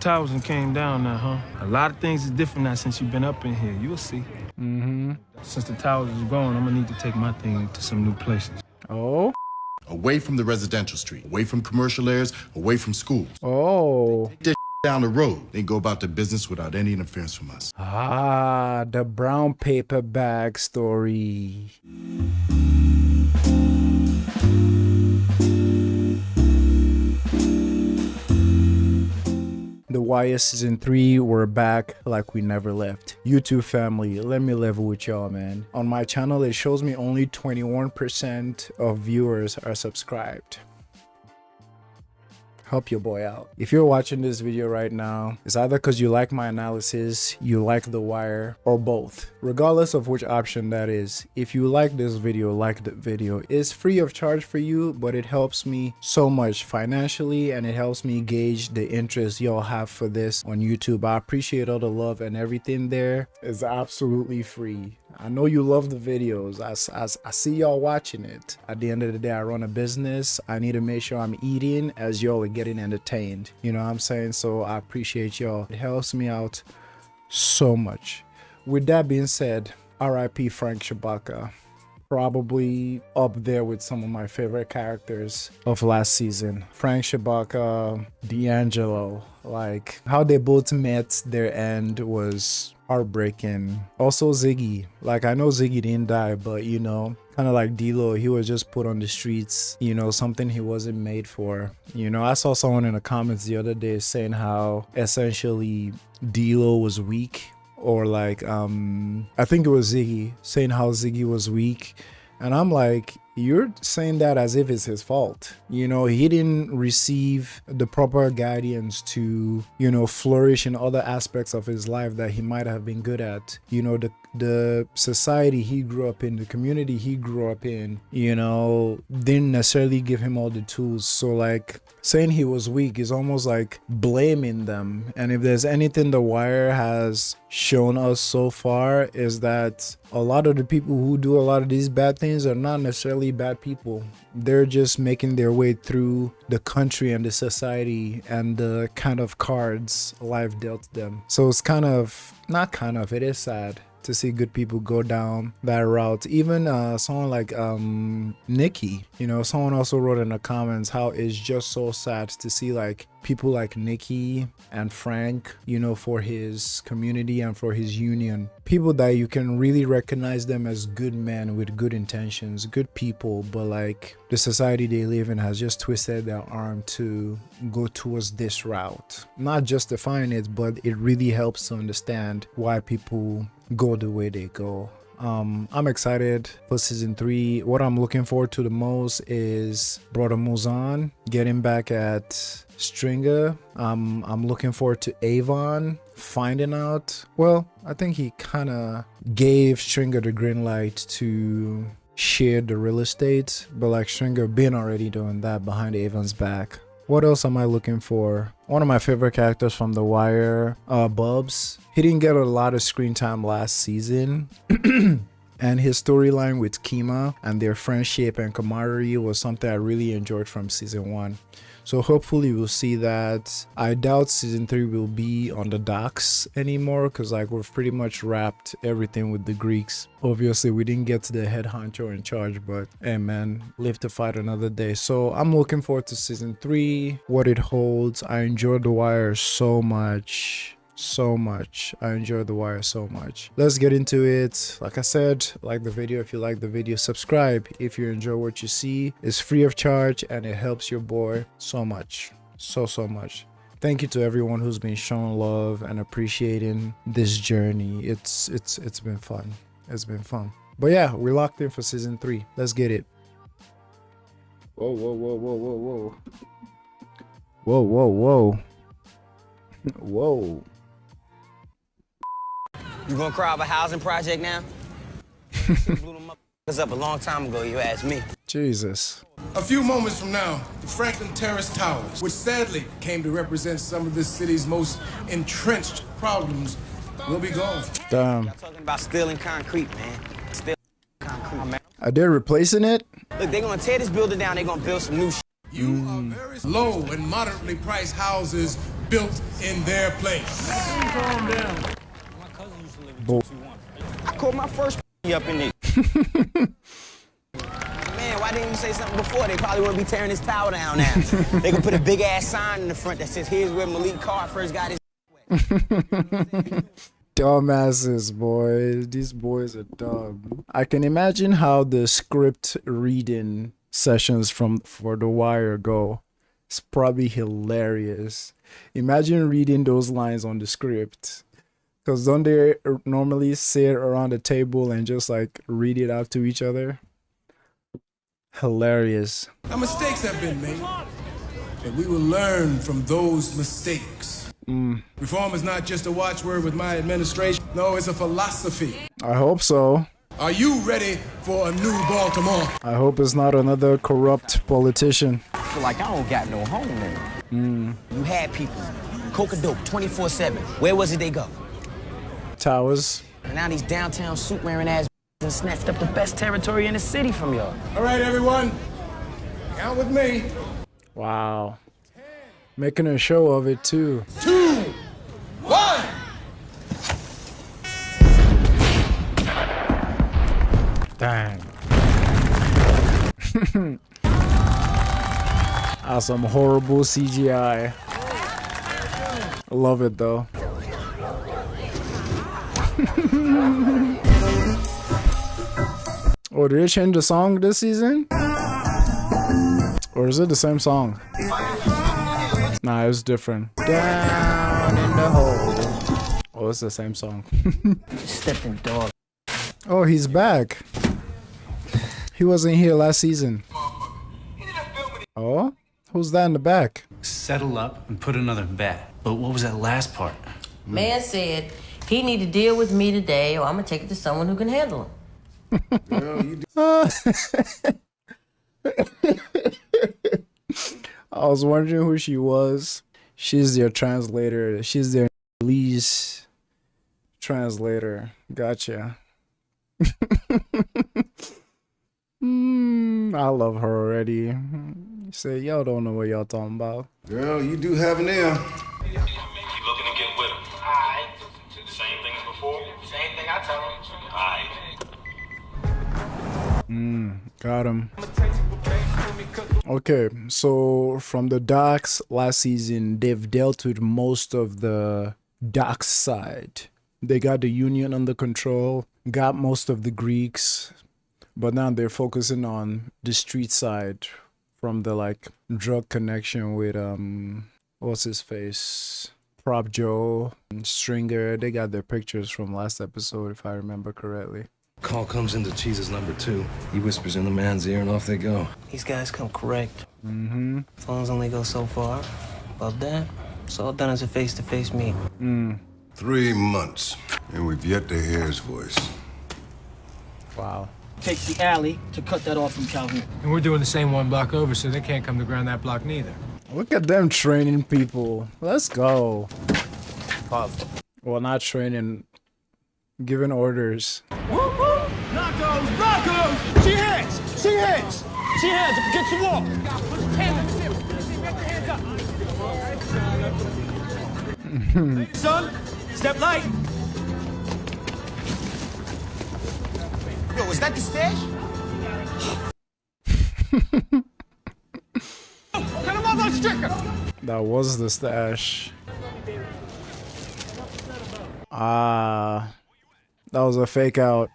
Towers and came down now, huh? A lot of things is different now since you've been up in here. You'll see. Since the towers is gone, I'm gonna need to take my thing to some new places. Oh. Away from the residential street, away from commercial areas, away from schools. Oh. Take this down the road. They go about their business without any interference from us. Ah, the brown paper bag story. The Wire Season 3, we're back like we never left. YouTube family, let me level with y'all, man. On my channel, it shows me only 21% of viewers are subscribed. Help your boy out. If you're watching this video right now, it's either because you like my analysis, you like The Wire, or both. Regardless of which option that is, if you like this video, like the video. It's free of charge for you, but it helps me so much financially and it helps me gauge the interest y'all have for this on YouTube. I appreciate all the love and everything there. It's absolutely free. I know you love the videos. I see y'all watching it. At the end of the day, I run a business. I need to make sure I'm eating as y'all are getting entertained. You know what I'm saying? So I appreciate y'all. It helps me out so much. With that being said, RIP Frank Shabaka. Probably up there with some of my favorite characters of last season. Frank Shabaka, D'Angelo, like how they both met their end was heartbreaking. Also Ziggy, like I know Ziggy didn't die, but you know, kind of like D-Lo, he was just put on the streets, you know, something he wasn't made for. You know, I saw someone in the comments the other day saying how essentially D-Lo was weak. Or like, I think it was Ziggy saying how Ziggy was weak. And I'm like, you're saying that as if it's his fault. You know, he didn't receive the proper guidance to, you know, flourish in other aspects of his life that he might have been good at. You know, the society he grew up in, the community he grew up in, you know, didn't necessarily give him all the tools. So like saying he was weak is almost like blaming them. And if there's anything The Wire has shown us so far is that a lot of the people who do a lot of these bad things are not necessarily bad people. They're just making their way through the country and the society and the kind of cards life dealt them. So it's kind of, not kind of, it is sad to see good people go down that route. Even someone like Nikki, you know, someone also wrote in the comments how it's just so sad to see like people like Nikki and Frank, you know, for his community and for his union, people that you can really recognize them as good men with good intentions, good people, but like the society they live in has just twisted their arm to go towards this route. Not justifying it, but it really helps to understand why people go the way they go. I'm excited for season 3. What I'm looking forward to the most is Brother Muzan getting back at Stringer. I'm looking forward to Avon finding out. Well, I think he kind of gave Stringer the green light to share the real estate, but like Stringer been already doing that behind Avon's back. What else am I looking for? One of my favorite characters from The Wire, Bubs. He didn't get a lot of screen time last season. And his storyline with Kima and their friendship and camaraderie was something I really enjoyed from season 1. So hopefully we'll see that. I doubt season 3 will be on the docks anymore because like we've pretty much wrapped everything with the Greeks. Obviously we didn't get to the head honcho in charge, but hey man, live to fight another day. So I'm looking forward to season 3, what it holds. I enjoyed The Wire so much. I enjoyed The Wire so much. Let's get into it. Like I said, like the video if you like the video, subscribe if you enjoy what you see. It's free of charge and it helps your boy so much, so much. Thank you to everyone who's been showing love and appreciating this journey. It's been fun. It's been fun. But yeah, we're locked in for season 3. Let's get it. Whoa. You gonna cry about a housing project now? Blew them up a long time ago, you asked me. Jesus. A few moments from now, the Franklin Terrace Towers, which sadly came to represent some of this city's most entrenched problems, will be gone. Damn. Y'all talking about stealing concrete, man. Stealing concrete, man. Are they replacing it? Look, they're gonna tear this building down, they're gonna build some new shit. You are very low and moderately priced houses built in their place. I caught my first up in there. Man, why didn't you say something before? They probably wouldn't be tearing this tower down now. They could put a big ass sign in the front that says, "Here's where Malik Carr first got his." Dumbasses, boys. These boys are dumb. I can imagine how the script reading sessions for The Wire go. It's probably hilarious. Imagine reading those lines on the script. Because don't they normally sit around the table and just like read it out to each other? Hilarious. Now, mistakes have been made, but we will learn from those mistakes. Reform is not just a watchword with my administration. No, it's a philosophy. I hope so. Are you ready for a new Baltimore? I hope it's not another corrupt politician. I feel like I don't got no home man. You had people, coke and dope, 24/7. Where was it they go? Towers. And now these downtown suit-wearing ass and snatched up the best territory in the city from y'all. All right, everyone, count with me. Wow. Making a show of it too. 2, 1. Dang. That's some horrible CGI. I love it though. Oh, did they change the song this season? Or is it the same song? Nah, it's different. Down in the hole. Oh, it's the same song. Stepping dog. Oh, he's back. He wasn't here last season. Oh? Who's that in the back? Settle up and put another bet. But what was that last part? Man said he need to deal with me today or I'm gonna take it to someone who can handle him. I was wondering who she was. She's their translator. She's their Lee's translator. Gotcha. I love her already. Say, y'all don't know what y'all talking about. Girl, you do have an ear. You looking to get with him? Alright. Same thing as before? Same thing I tell him. Alright. Got him. Okay, so from the docks last season, they've dealt with most of the docks side. They got the Union under control, got most of the Greeks, but now they're focusing on the street side from the like drug connection with what's his face? Prop Joe and Stringer. They got their pictures from last episode if I remember correctly. Call comes into Cheese's number 2. He whispers in the man's ear and off they go. These guys come correct. Phones only go so far. Above that, it's all done as a face-to-face meet. 3 months, and we've yet to hear his voice. Wow. Takes the alley to cut that off from Calhoun. And we're doing the same one block over, so they can't come to ground that block neither. Look at them training people. Let's go. Powerful. Well, not training, giving orders. Whoop, whoop. Knockos, knockos! See hands! See hands! See hands against the wall! Son, step light. Yo, is that the stash? That was the stash. Ah, that was a fake out.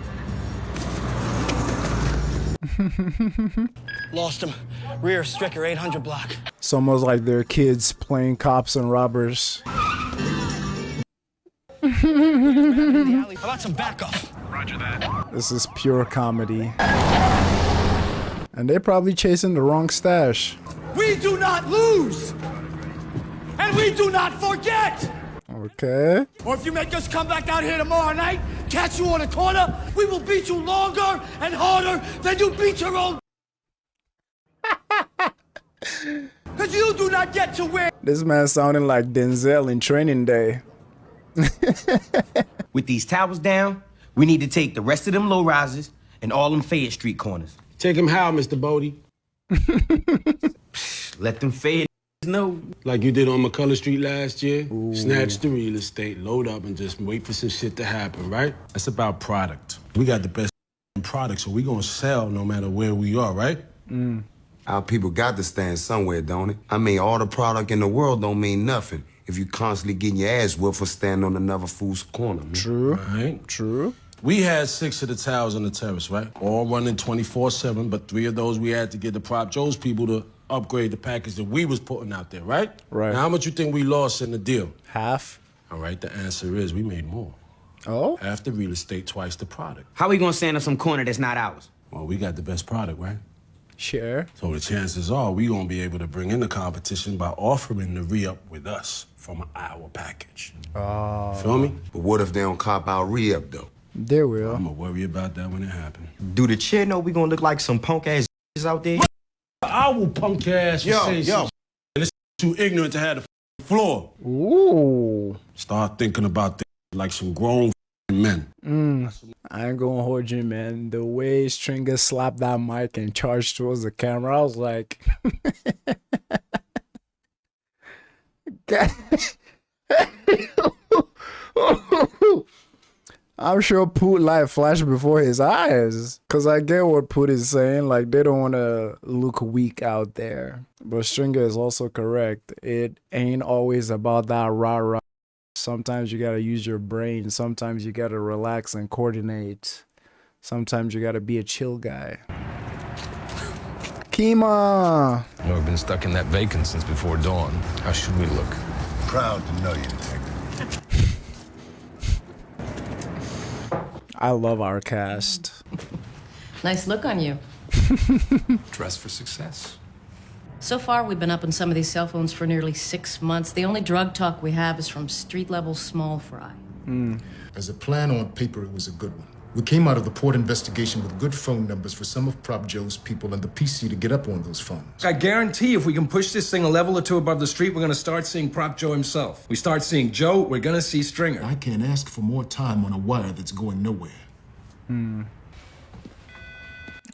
Lost him. Rear Stricker 800 block. It's almost like they're kids playing cops and robbers. I got some backup. Roger that. This is pure comedy. And they're probably chasing the wrong stash. We do not lose! And we do not forget! Okay. Or if you make us come back out here tomorrow night, catch you on a corner, we will beat you longer and harder than you beat your own. Because you do not get to win. This man sounding like Denzel in Training Day. With these towers down, we need to take the rest of them low rises and all them Fayette Street corners. Take him how, Mr. Bodie? Let them Fayette know. Like you did on McCullough Street last year. Ooh. Snatch the real estate, load up, and just wait for some shit to happen, right? That's about product. We got the best product, so we gonna sell no matter where we are, right? Our people got to stand somewhere, don't it? I mean, all the product in the world don't mean nothing if you constantly getting your ass whooped for standing on another fool's corner, man. True. Right? True. We had 6 of the towers on the terrace, right? All running 24/7, but 3 of those we had to get the Prop Joe's people to upgrade the package that we was putting out there, right? Right. Now, how much you think we lost in the deal? Half. All right, the answer is we made more. Oh? Half the real estate, twice the product. How we gonna stand on some corner that's not ours? Well, we got the best product, right? Sure. So the chances are we gonna be able to bring in the competition by offering the re-up with us from our package. Oh. Feel me? But what if they don't cop our re-up, though? They will. I'm gonna worry about that when it happens. Do the chair know we gonna look like some punk ass out there? I will punk your ass for saying some and it's too ignorant to have the floor. Ooh. Start thinking about this like some grown men. I ain't gonna hold you, man. The way Stringer slapped that mic and charged towards the camera, I was like... I'm sure Poot like flashed before his eyes. Cause I get what Poot is saying. Like they don't wanna look weak out there. But Stringer is also correct. It ain't always about that rah-rah. Sometimes you gotta use your brain. Sometimes you gotta relax and coordinate. Sometimes you gotta be a chill guy. Kima! You know, we've been stuck in that vacant since before dawn. How should we look? Proud to know you, detective. I love our cast. Nice look on you. Dress for success. So far, we've been up on some of these cell phones for nearly 6 months. The only drug talk we have is from street-level small fry. As a plan on paper, it was a good one. We came out of the port investigation with good phone numbers for some of Prop Joe's people and the PC to get up on those phones. I guarantee if we can push this thing a level or two above the street, we're gonna start seeing Prop Joe himself. We start seeing Joe, we're gonna see Stringer. I can't ask for more time on a wire that's going nowhere.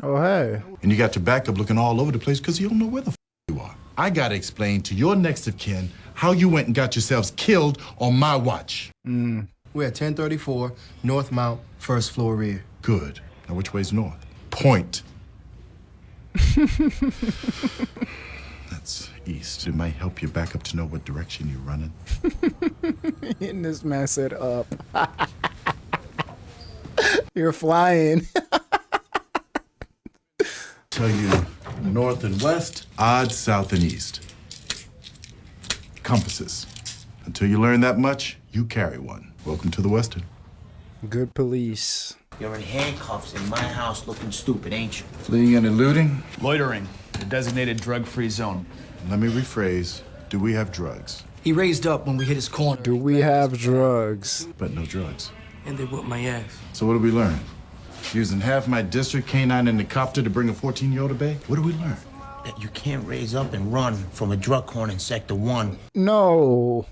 Oh, hey. And you got your backup looking all over the place because you don't know where the you are. I gotta explain to your next of kin how you went and got yourselves killed on my watch. We're at 1034 North Mount, first floor rear. Good. Now which way's north? Point. That's east. It might help your backup to know what direction you're running. And this man said up. You're flying. Tell you north and west, odds south and east. Compasses. Until you learn that much, you carry one. Welcome to the Western. Good police. You're in handcuffs in my house looking stupid, ain't you? Fleeing and eluding? Loitering, the designated drug-free zone. Let me rephrase. Do we have drugs? He raised up when we hit his corner. Do we have drugs? But no drugs. And they whooped my ass. So what did we learn? Using half my district canine and the copter to bring a 14-year-old to bay? What did we learn? That you can't raise up and run from a drug corner in Sector 1. No.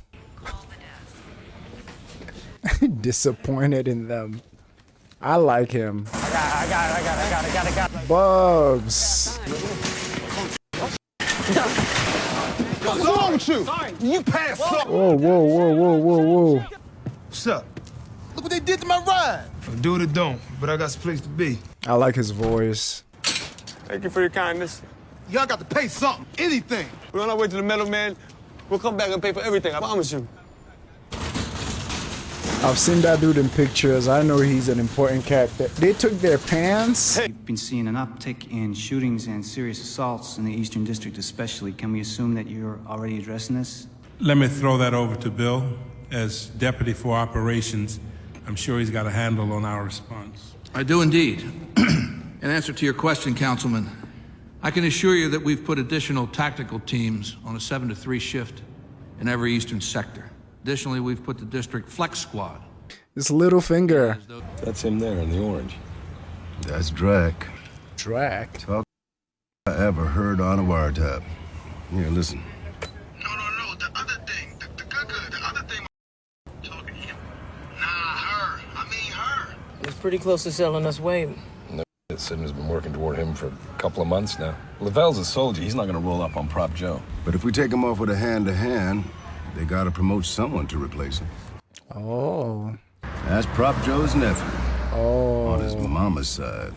Disappointed in them. I like him. I got it. Bubs. What's wrong with you? Sorry. You passed up. Whoa. What's up? Look what they did to my ride. Do it or don't, but I got some place to be. I like his voice. Thank you for your kindness. Y'all got to pay something, anything. We're on our way to the middleman. We'll come back and pay for everything, I promise you. I've seen that dude in pictures. I know he's an important character. They took their pants. We've been seeing an uptick in shootings and serious assaults in the Eastern District especially. Can we assume that you're already addressing this? Let me throw that over to Bill. As Deputy for Operations, I'm sure he's got a handle on our response. I do indeed. In answer to your question, Councilman, I can assure you that we've put additional tactical teams on a 7 to 3 shift in every eastern sector. Additionally, we've put the district flex squad. This little finger. That's him there in the orange. That's Drac. Drac? Talk I ever heard on a wiretap. Here, listen. No, the other thing. The other thing. Talking to him. Nah, her. I mean her. It's pretty close to selling us way. No, Simmons has been working toward him for a couple of months now. Lavelle's a soldier. He's not gonna roll up on Prop Joe. But if we take him off with a hand-to-hand, they gotta promote someone to replace him. Oh. That's Prop Joe's nephew. Oh. On his mama's side.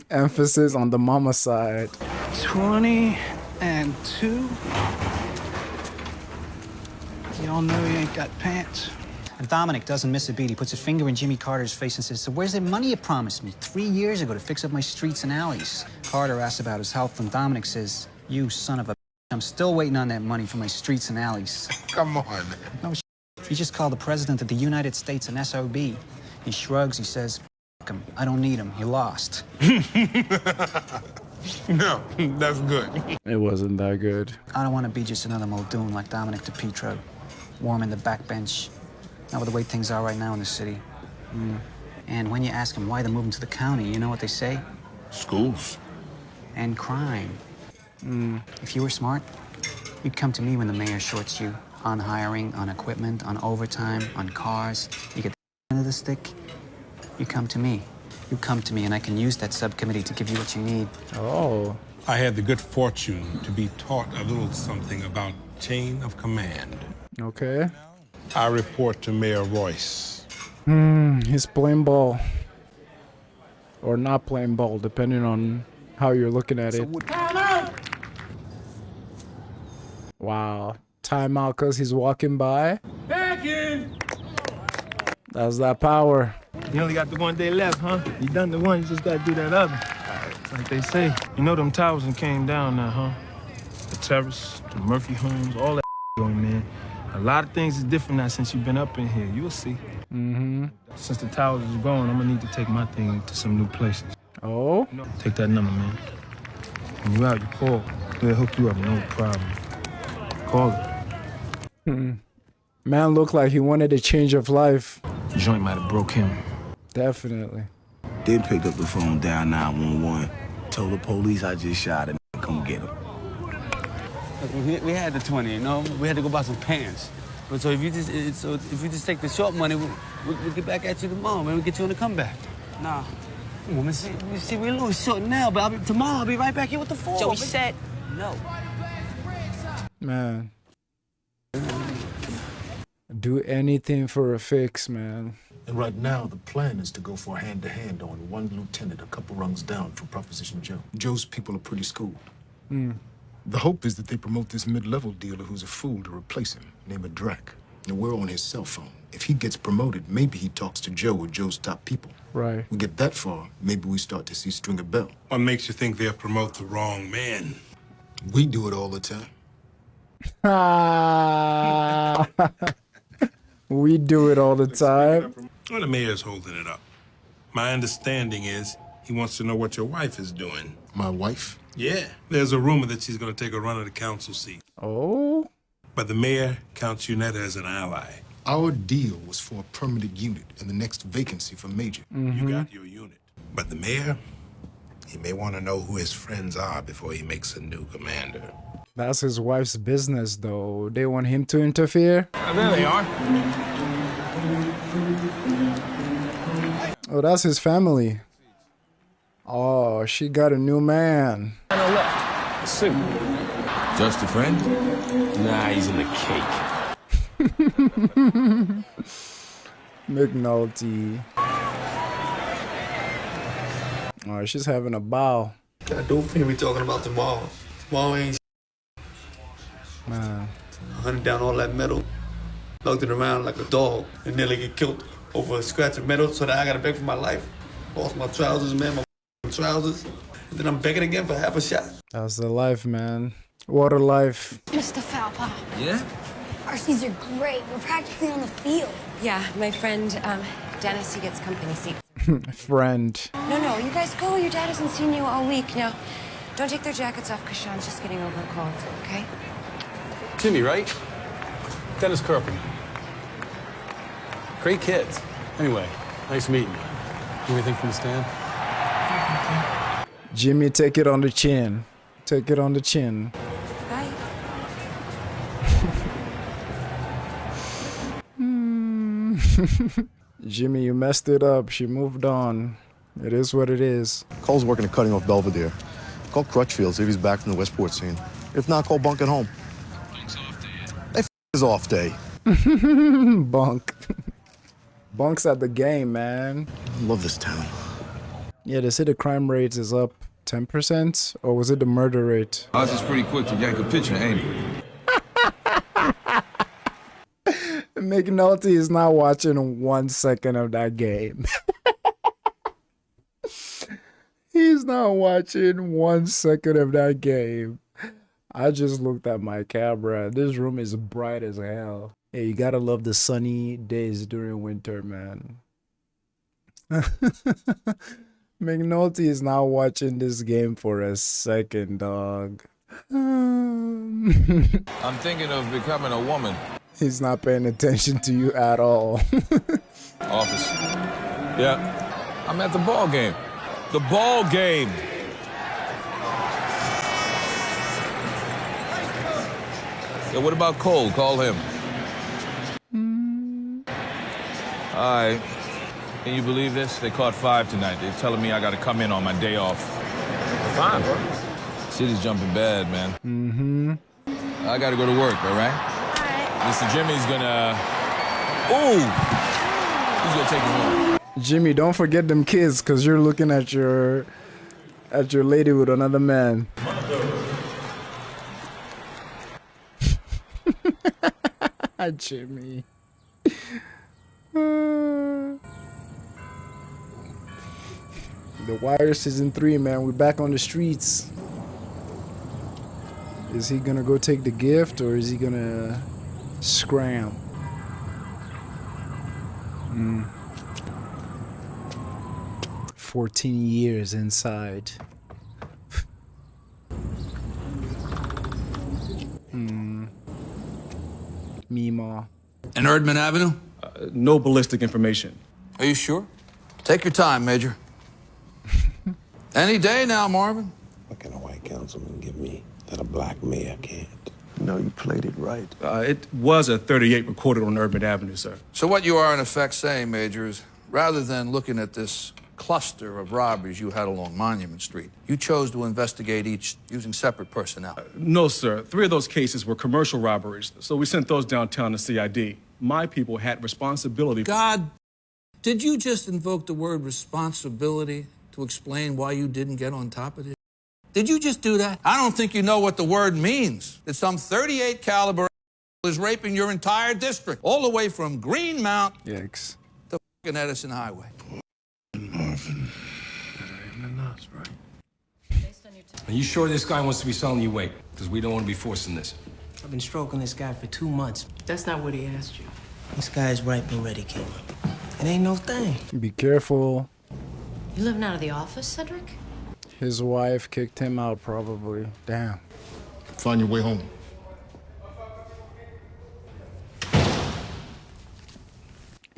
Emphasis on the mama side. 22. Y'all know he ain't got pants. And Dominic doesn't miss a beat. He puts a finger in Jimmy Carter's face and says, so where's the money you promised me 3 years ago to fix up my streets and alleys? Carter asks about his health, and Dominic says, you son of a bitch, I'm still waiting on that money for my streets and alleys. Come on. No shit. He just called the president of the United States an SOB. He shrugs, he says, F him, I don't need him, he lost. No, that's good. It wasn't that good. I don't want to be just another Muldoon like Dominic DePietro, warming the backbench. Not with the way things are right now in the city. And when you ask them why they're moving to the county, you know what they say? Schools. And crime. If you were smart, you'd come to me when the mayor shorts you on hiring, on equipment, on overtime, on cars. You get the end of the stick, you come to me. You come to me and I can use that subcommittee to give you what you need. Oh. I had the good fortune to be taught a little something about chain of command. Okay. I report to Mayor Royce. He's playing ball. Or not playing ball, depending on how you're looking at it. Wow. Timeout because he's walking by. Back in! That's that power. You only got the 1 day left, huh? You done the one, you just gotta do that other. Like they say. You know them towers and came down now, huh? The terrace, the Murphy homes, all that going, man. A lot of things is different now since you've been up in here. You'll see. Since the towers is gone, I'm gonna need to take my thing to some new places. Oh? Take that number, man. When you out, you call. They'll hook you up, no problem. Call it. Man looked like he wanted a change of life. The joint might have broke him. Definitely. Then picked up the phone, down 911. Told the police I just shot him. Come get him. We had the 20, you know. We had to go buy some pants. But so if you just take the short money, we'll get back at you tomorrow, man. We'll get you on the comeback. Nah. Woman, see, we're a little short now, but tomorrow I'll be right back here with the full. Joey said no. Man. Do anything for a fix, man. And right now, the plan is to go for a hand-to-hand on one lieutenant a couple rungs down from Proposition Joe. Joe's people are pretty schooled. The hope is that they promote this mid-level dealer who's a fool to replace him, named Drac. And we're on his cell phone. If he gets promoted, maybe he talks to Joe or Joe's top people. Right. We get that far, maybe we start to see Stringer Bell. What makes you think they'll promote the wrong man? We do it all the time. We do it all the time. Well, the mayor's holding it up. My understanding is he wants to know what your wife is doing. My wife? Yeah. There's a rumor that she's going to take a run at the council seat. Oh? But the mayor counts Unetta as an ally. Our deal was for a permanent unit and the next vacancy for major. You got your unit. But the mayor, he may want to know who his friends are before he makes a new commander. That's his wife's business, though. They want him to interfere? There they are. Oh, that's his family. Oh, she got a new man. Just a friend? Nah, he's in the cake. McNulty. Oh, she's having a bow. I don't think we talking about tomorrow. Tomorrow ain't Man. hunting down all that metal, lugged it around like a dog, and nearly get killed over a scratch of metal so that I gotta beg for my life. Lost my trousers, man, my trousers. And then I'm begging again for half a shot. That's the life, man. What a life. Mr. Falpa. Yeah? Our seats are great. We're practically on the field. Yeah, my friend, Dennis, he gets company seats. Friend. No, you guys go. Your dad hasn't seen you all week. Now, don't take their jackets off because Sean's just getting over a cold, okay? Jimmy, right? Dennis Kirpin. Great kids. Anyway, nice meeting you. Anything from the stand? Jimmy, take it on the chin. Take it on the chin. Bye. Jimmy, you messed it up. She moved on. It is what it is. Cole's working at cutting off Belvedere. Call Crutchfield, see if he's back from the Westport scene. If not, call Bunk at home. Hey, his off day. Bunk. Bunk's at the game, man. Love this town. Yeah, they say the crime rate is up 10%, or was it the murder rate? I was just pretty quick to yank a picture, ain't it? McNulty is not watching 1 second of that game. He's not watching 1 second of that game. I just looked at my camera. This room is bright as hell. Hey, you gotta love the sunny days during winter, man. McNulty is not watching this game for a second, dog. I'm thinking of becoming a woman. He's not paying attention to you at all. Office. Yeah. I'm at the ball game. The ball game. Yeah, what about Cole? Call him. All right. Can you believe this? They caught 5 tonight. They're telling me I got to come in on my day off. 5, bro? City's jumping bad, man. Mm-hmm. I got to go to work, all right? Mr. Jimmy's gonna... Ooh! He's gonna take it home. Jimmy, don't forget them kids, because you're looking at your lady with another man. Jimmy. The Wire Season 3, man. We're back on the streets. Is he gonna go take the gift, or is he gonna scram? 14 years inside. Meemaw. And Erdman Avenue? No ballistic information. Are you sure? Take your time, Major. Any day now, Marvin. What can a white councilman give me that a black mayor can't? No, you played it right. It was a 38 recorded on Erdman Avenue, sir. So what you are in effect saying, Major, is rather than looking at this cluster of robberies you had along Monument Street, you chose to investigate each using separate personnel. No, sir. 3 of those cases were commercial robberies, so we sent those downtown to CID. My people had responsibility. God, did you just invoke the word responsibility to explain why you didn't get on top of it? Did you just do that? I don't think you know what the word means. That some 38 caliber is raping your entire district, all the way from Greenmount Yikes. to fucking Edison Highway. Marvin. Are you sure this guy wants to be selling you weight? Because we don't want to be forcing this. I've been stroking this guy for 2 months. That's not what he asked you. This guy's ripe and ready, King. It ain't no thing. Be careful. You living out of the office, Cedric? His wife kicked him out, probably. Damn. Find your way home.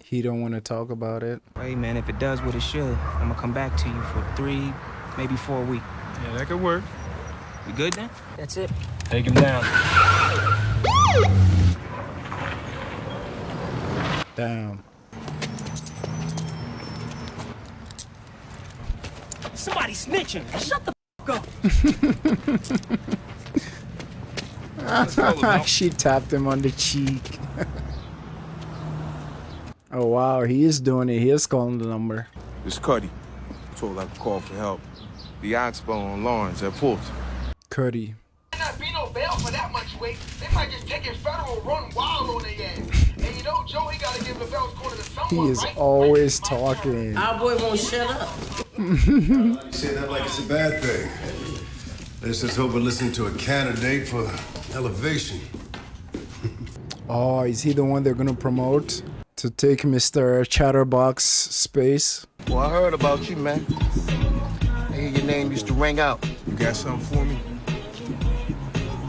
He don't want to talk about it. Hey, man, if it does what it should, I'm gonna come back to you for 3, maybe 4 weeks. Yeah, that could work. We good then? That's it. Take him down. Damn. Somebody snitching. Shut the f up. She tapped him on the cheek. Oh, wow. He is doing it. He is calling the number. It's Cuddy. Told I could call for help. The Oxbow on Lawrence at Fulton. Cuddy. Not be no bail for that much weight. They might just take his federal run wild on their ass. And you know, Joe, he gotta give LaBelle's corner to someone, He is right? always talking. Our boy won't shut up. You say that like it's a bad thing. Let's just hope we're listening to a candidate for elevation. Oh, is he the one they're gonna promote to take Mr. Chatterbox space? Well, I heard about you, man. I hear your name used to ring out. You got something for me?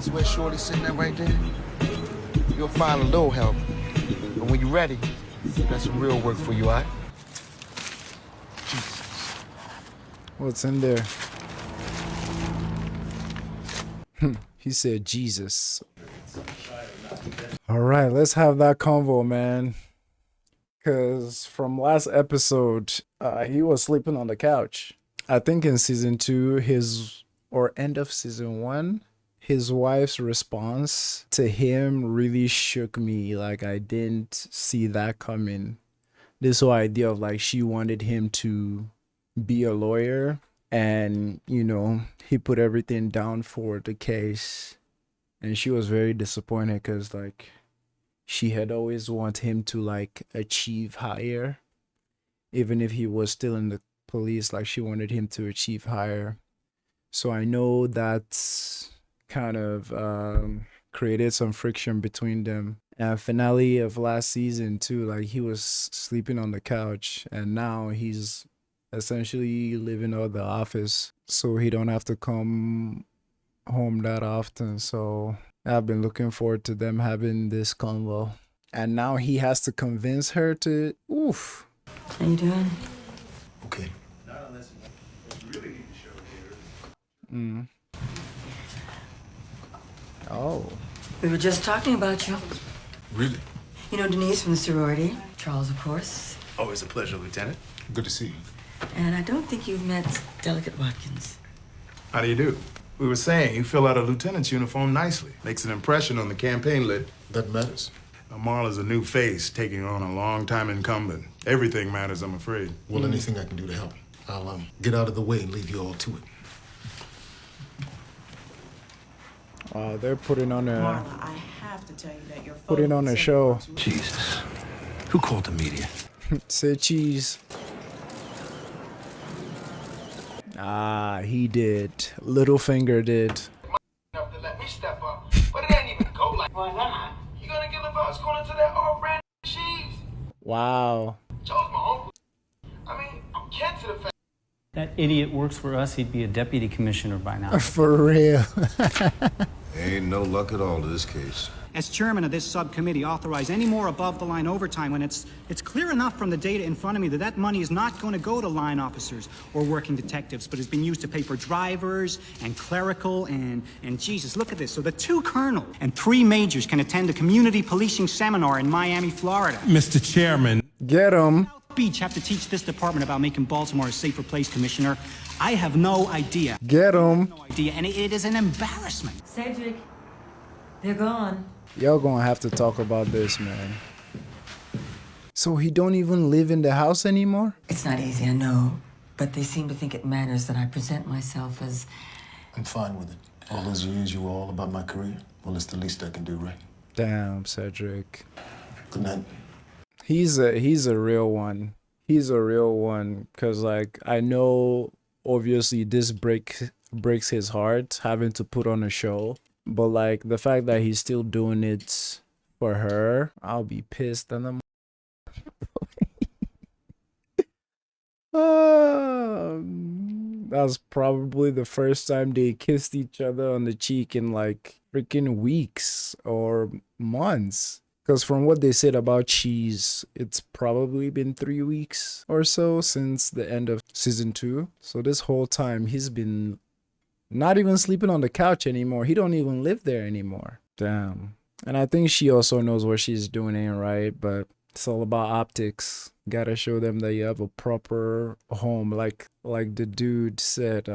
See where Shorty's sitting at right there? You'll find a little help. But when you're ready, got some real work for you, all right? What's in there? He said Jesus. All right, let's have that convo, man. Because from last episode, he was sleeping on the couch. I think in season 2, or end of season 1, his wife's response to him really shook me. Like, I didn't see that coming. This whole idea of like she wanted him to be a lawyer, and you know, he put everything down for the case, and she was very disappointed because like she had always wanted him to like achieve higher, even if he was still in the police. Like, she wanted him to achieve higher. So I know that's kind of created some friction between them. And finale of last season too, like he was sleeping on the couch, and now he's essentially living out the office, so he don't have to come home that often. So I've been looking forward to them having this convo. And now he has to convince her to, oof. How you doing? Okay. Oh. We were just talking about you. Really? You know Denise from the sorority. Charles, of course. Always a pleasure, Lieutenant. Good to see you. And I don't think you've met Delegate Watkins. How do you do? We were saying you fill out a lieutenant's uniform nicely. Makes an impression on the campaign lit. That matters. Omar is a new face taking on a long-time incumbent. Everything matters, I'm afraid. Well, anything I can do to help. I'll get out of the way and leave you all to it. They're putting on a Marla, I have to tell you that your putting on a show. Jesus. Who called the media? Say cheese. He did. Littlefinger did. Enough to let me step up, but it ain't even go like. Why not? You gonna give the votes going to that off-brand cheese? Wow. Joe's my uncle. I mean, I'm kin to the family. That idiot works for us. He'd be a deputy commissioner by now. For real. Ain't no luck at all to this case. As chairman of this subcommittee, authorize any more above-the-line overtime when it's clear enough from the data in front of me that that money is not going to go to line officers or working detectives, but has been used to pay for drivers and clerical and Jesus, look at this. So the 2 colonels and 3 majors can attend a community policing seminar in Miami, Florida. Mr. Chairman. Get him. Beach have to teach this department about making Baltimore a safer place, Commissioner. I have no idea. Get him. No idea, and it is an embarrassment. Cedric, they're gone. Y'all gonna have to talk about this, man. So he don't even live in the house anymore? It's not easy, I know. But they seem to think it matters that I present myself as... I'm fine with it. All those years you were all about my career. Well, it's the least I can do, right? Damn, Cedric. Good night. He's a real one. He's a real one, cause like I know obviously this breaks his heart having to put on a show, but like the fact that he's still doing it for her, I'll be pissed. And that's probably the first time they kissed each other on the cheek in like freaking weeks or months. Because from what they said about Cheese, it's probably been 3 weeks or so since the end of season 2. So this whole time, he's been not even sleeping on the couch anymore. He don't even live there anymore. Damn. And I think she also knows what she's doing ain't right, but it's all about optics. Gotta show them that you have a proper home. Like the dude said,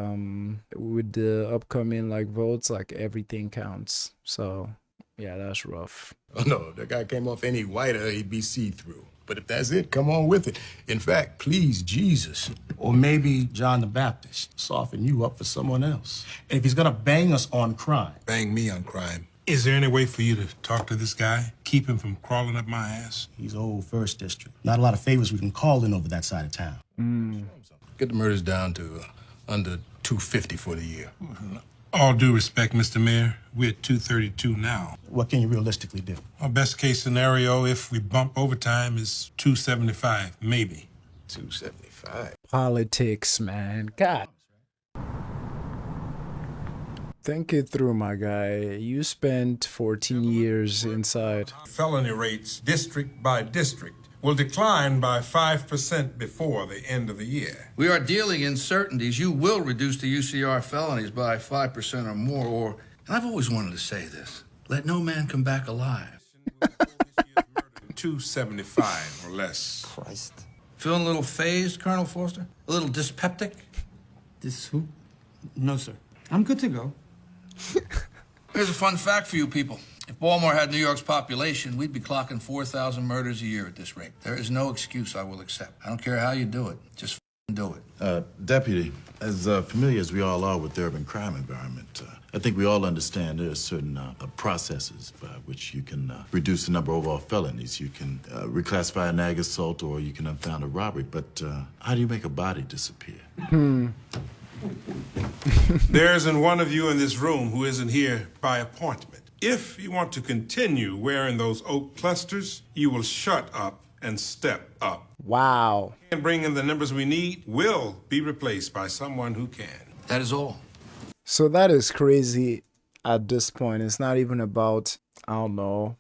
with the upcoming like votes, like everything counts. So... yeah, that's rough. Oh, no, if that guy came off any whiter, he'd be see-through. But if that's it, come on with it. In fact, please, Jesus. Or maybe John the Baptist. Soften you up for someone else. And if he's gonna bang us on crime. Bang me on crime. Is there any way for you to talk to this guy? Keep him from crawling up my ass? He's old First District. Not a lot of favors we can call in over that side of town. Get the murders down to under 250 for the year. All due respect, Mr. Mayor, we're at 232 now. What can you realistically do? Our best case scenario, if we bump overtime, is 275, maybe. 275? Politics, man. God. Think it through, my guy. You spent 14 years inside. Felony rates, district by district, will decline by 5% before the end of the year. We are dealing in certainties. You will reduce the UCR felonies by 5% or more, or, and I've always wanted to say this, let no man come back alive. 275 or less. Christ. Feeling a little phased, Colonel Forster? A little dyspeptic? This who? No, sir. I'm good to go. Here's a fun fact for you people. If Baltimore had New York's population, we'd be clocking 4,000 murders a year at this rate. There is no excuse I will accept. I don't care how you do it. Just do it. Deputy, as familiar as we all are with the urban crime environment, I think we all understand there are certain processes by which you can reduce the number of overall felonies. You can reclassify an ag assault or you can unfound a robbery. But how do you make a body disappear? There isn't one of you in this room who isn't here by appointment. If you want to continue wearing those oak clusters, you will shut up and step up. Wow. And bring in the numbers we need will be replaced by someone who can. That is all. So that is crazy at this point. It's not even about, I don't know,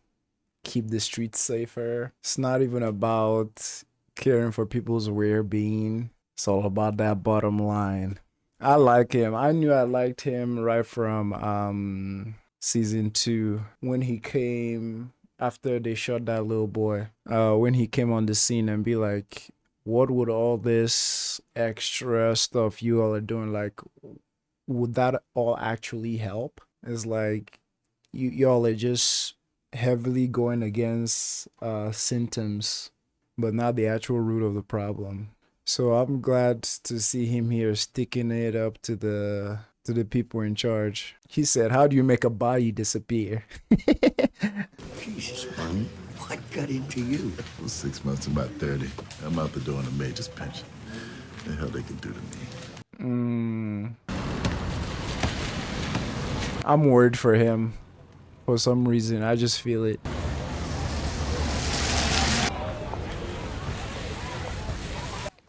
keep the streets safer. It's not even about caring for people's well-being. It's all about that bottom line. I like him. I knew I liked him right from season 2 when he came after they shot that little boy. When he came on the scene and be like, what would all this extra stuff you all are doing, like, would that all actually help? It's like y'all are just heavily going against symptoms, but not the actual root of the problem. So I'm glad to see him here sticking it up to the people in charge. He said, how do you make a body disappear? Jesus, Barney, what got into you? Well, 6 months, about 30. I'm out the door on a major's pension. The hell they can do to me. I'm worried for him. For some reason, I just feel it.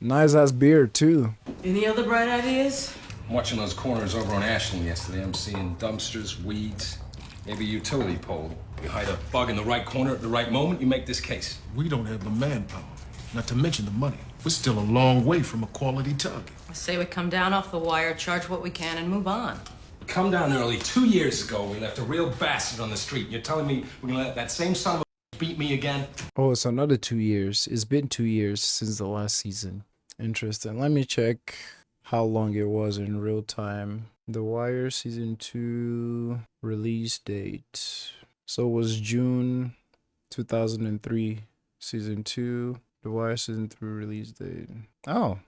Nice ass beard too. Any other bright ideas? I'm watching those corners over on Ashland yesterday. I'm seeing dumpsters, weeds, maybe a utility pole. You hide a bug in the right corner at the right moment, you make this case. We don't have the manpower, not to mention the money. We're still a long way from a quality target. I say we come down off the wire, charge what we can, and move on. Come down early. 2 years ago, we left a real bastard on the street. You're telling me we're gonna let that same son of a beat me again? Oh, it's another 2 years. It's been 2 years since the last season. Interesting. Let me check how long it was in real time. The Wire season 2 release date. So it was June 2003. Season 2. The Wire season 3 release date. Oh,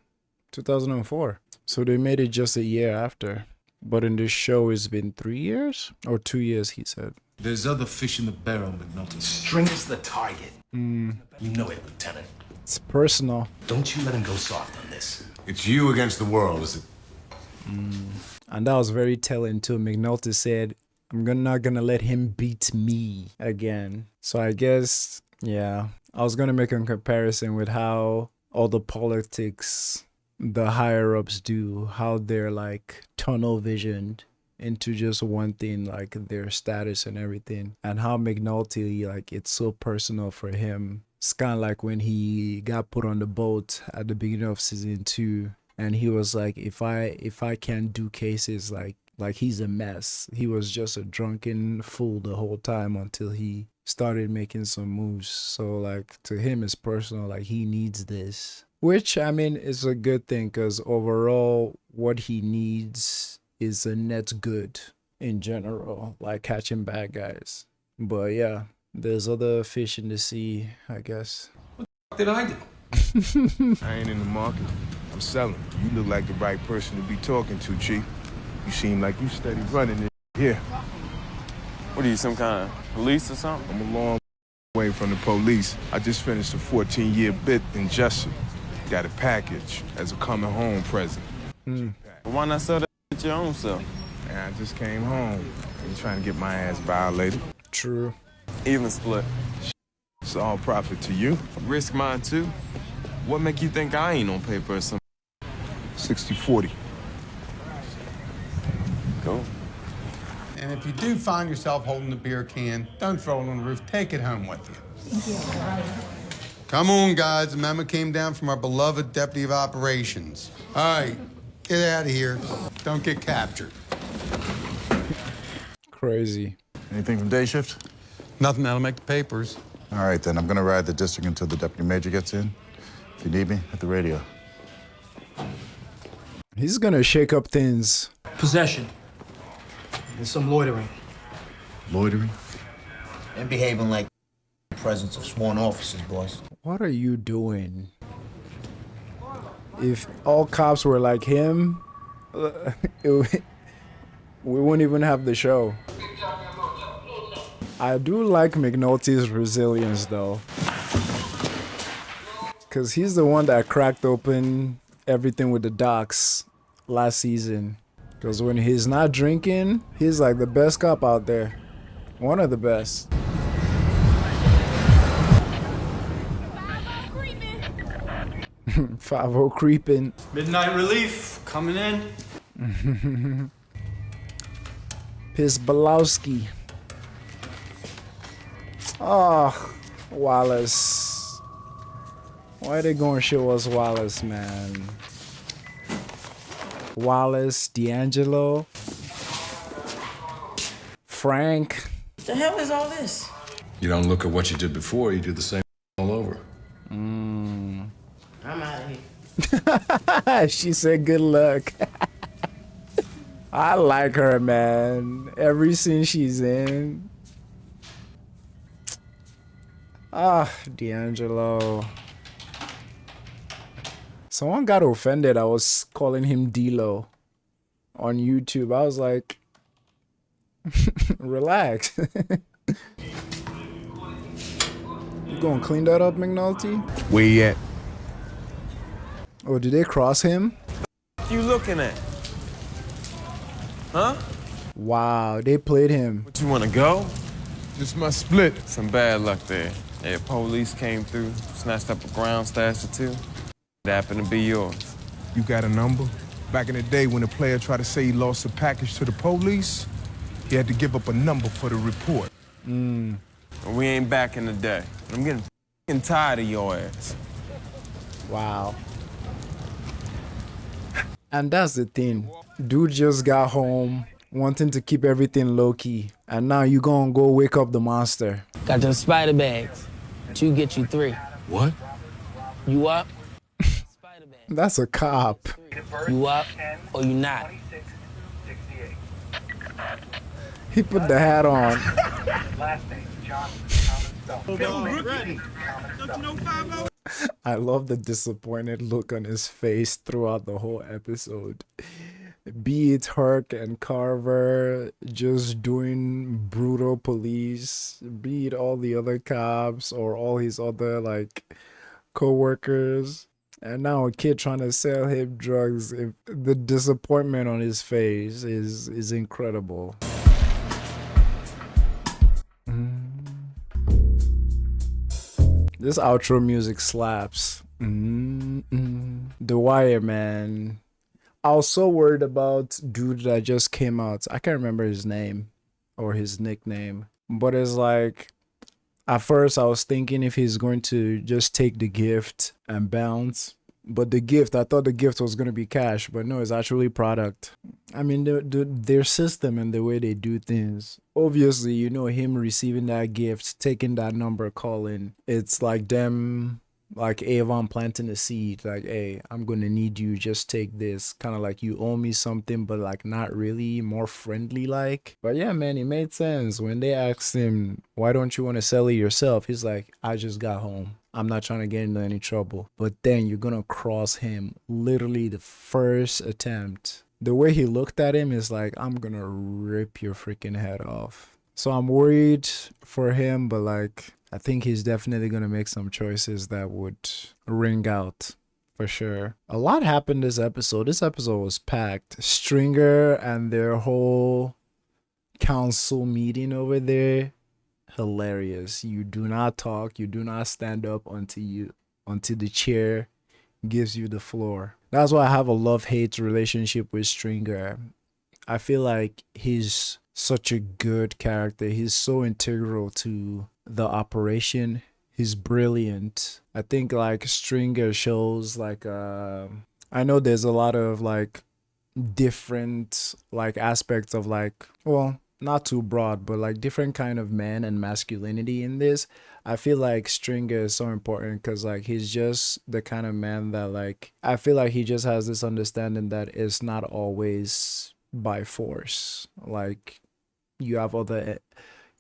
2004. So they made it just a year after. But in this show, it's been 3 years? Or 2 years, he said. There's other fish in the barrel, McNulty. String is the target. Hmm. You know it, Lieutenant. It's personal. Don't you let him go soft on this. It's you against the world, is it? And that was very telling too. McNulty said, I'm not gonna let him beat me again. So I guess, yeah. I was gonna make a comparison with how all the politics the higher ups do, how they're like tunnel visioned into just one thing, like their status and everything. And how McNulty, like, it's so personal for him. It's kind of like when he got put on the boat at the beginning of season 2, and he was like, if I can't do cases, like he's a mess. He was just a drunken fool the whole time until he started making some moves. So like to him it's personal, like he needs this, which I mean is a good thing, because overall what he needs is a net good in general, like catching bad guys. But yeah, there's other fish in the sea, I guess. What did I do? I ain't in the market. I'm selling. You look like the right person to be talking to, Chief. You seem like you steady running this here. What are you, some kind of police or something? I'm a long way from the police. I just finished a 14-year bit in Jessup. Got a package as a coming home present. But why not sell that at your own self? Man, I just came home. I'm trying to get my ass violated. True. Even split. It's all profit to you. Risk mine too. What make you think I ain't on paper or something? 60-40. Cool. And if you do find yourself holding the beer can, don't throw it on the roof. Take it home with you. Come on, guys. The memo came down from our beloved Deputy of Operations. All right, get out of here. Don't get captured. Crazy. Anything from day shift? Nothing that'll make the papers. All right, then. I'm gonna ride the district until the deputy major gets in. If you need me, at the radio. He's gonna shake up things. Possession. And some loitering. Loitering? And behaving like the presence of sworn officers, boys. What are you doing? If all cops were like him, we wouldn't even have the show. I do like McNulty's resilience though, because he's the one that cracked open everything with the docs last season. Because when he's not drinking, he's like the best cop out there. One of the best. Five-O creeping. Midnight relief coming in. Pisbalowski. Oh, Wallace. Why are they gonna show us Wallace, man? Wallace, D'Angelo, Frank. The hell is all this? You don't look at what you did before, you do the same all over. I'm out of here. She said good luck. I like her, man. Every scene she's in. Ah, D'Angelo. Someone got offended I was calling him D-Lo on YouTube. I was like, relax. You gonna clean that up, McNulty? Where you at? Oh, did they cross him? What you looking at? Huh? Wow, they played him. What, you wanna go? Just my split. Some bad luck there. Yeah, police came through, snatched up a ground stash or two. It happened to be yours. You got a number? Back in the day when a player tried to say he lost a package to the police, he had to give up a number for the report. We ain't back in the day. I'm getting f***ing tired of your ass. Wow. And that's the thing. Dude just got home, wanting to keep everything low-key. And now you gonna go wake up the monster. Got them spider bags. 2 get you 3. What? You up? That's a cop. You up or you not? He put the hat on. I love the disappointed look on his face throughout the whole episode. Be it Herc and Carver just doing brutal police, be it all the other cops or all his other like co-workers. And now a kid trying to sell him drugs. The disappointment on his face is incredible. This outro music slaps. The Wire, man. I was so worried about dude that just came out. I can't remember his name or his nickname. But it's like, at first I was thinking if he's going to just take the gift and bounce. But the gift, I thought the gift was going to be cash, but no, it's actually product. I mean, their system and the way they do things. Obviously, you know, him receiving that gift, taking that number, calling. It's like them, like Avon planting a seed. Like, hey, I'm going to need you. Just take this. Kind of like you owe me something, but like not really, more friendly like. But yeah, man, it made sense. When they asked him, why don't you want to sell it yourself? He's like, I just got home. I'm not trying to get into any trouble. But then you're gonna cross him literally the first attempt. The way he looked at him is like, I'm gonna rip your freaking head off. So I'm worried for him, but like, I think he's definitely gonna make some choices that would ring out for sure. A lot happened this episode. This episode was packed. Stringer and their whole council meeting over there. Hilarious. You do not talk, you do not stand up until the chair gives you the floor. That's why I have a love-hate relationship with Stringer. I feel like he's such a good character. He's so integral to the operation. He's brilliant. I think like Stringer shows like I know there's a lot of like different like aspects of like, well, not too broad, but like different kind of men and masculinity in this. I feel like Stringer is so important because like he's just the kind of man that like I feel like he just has this understanding that it's not always by force. Like you have other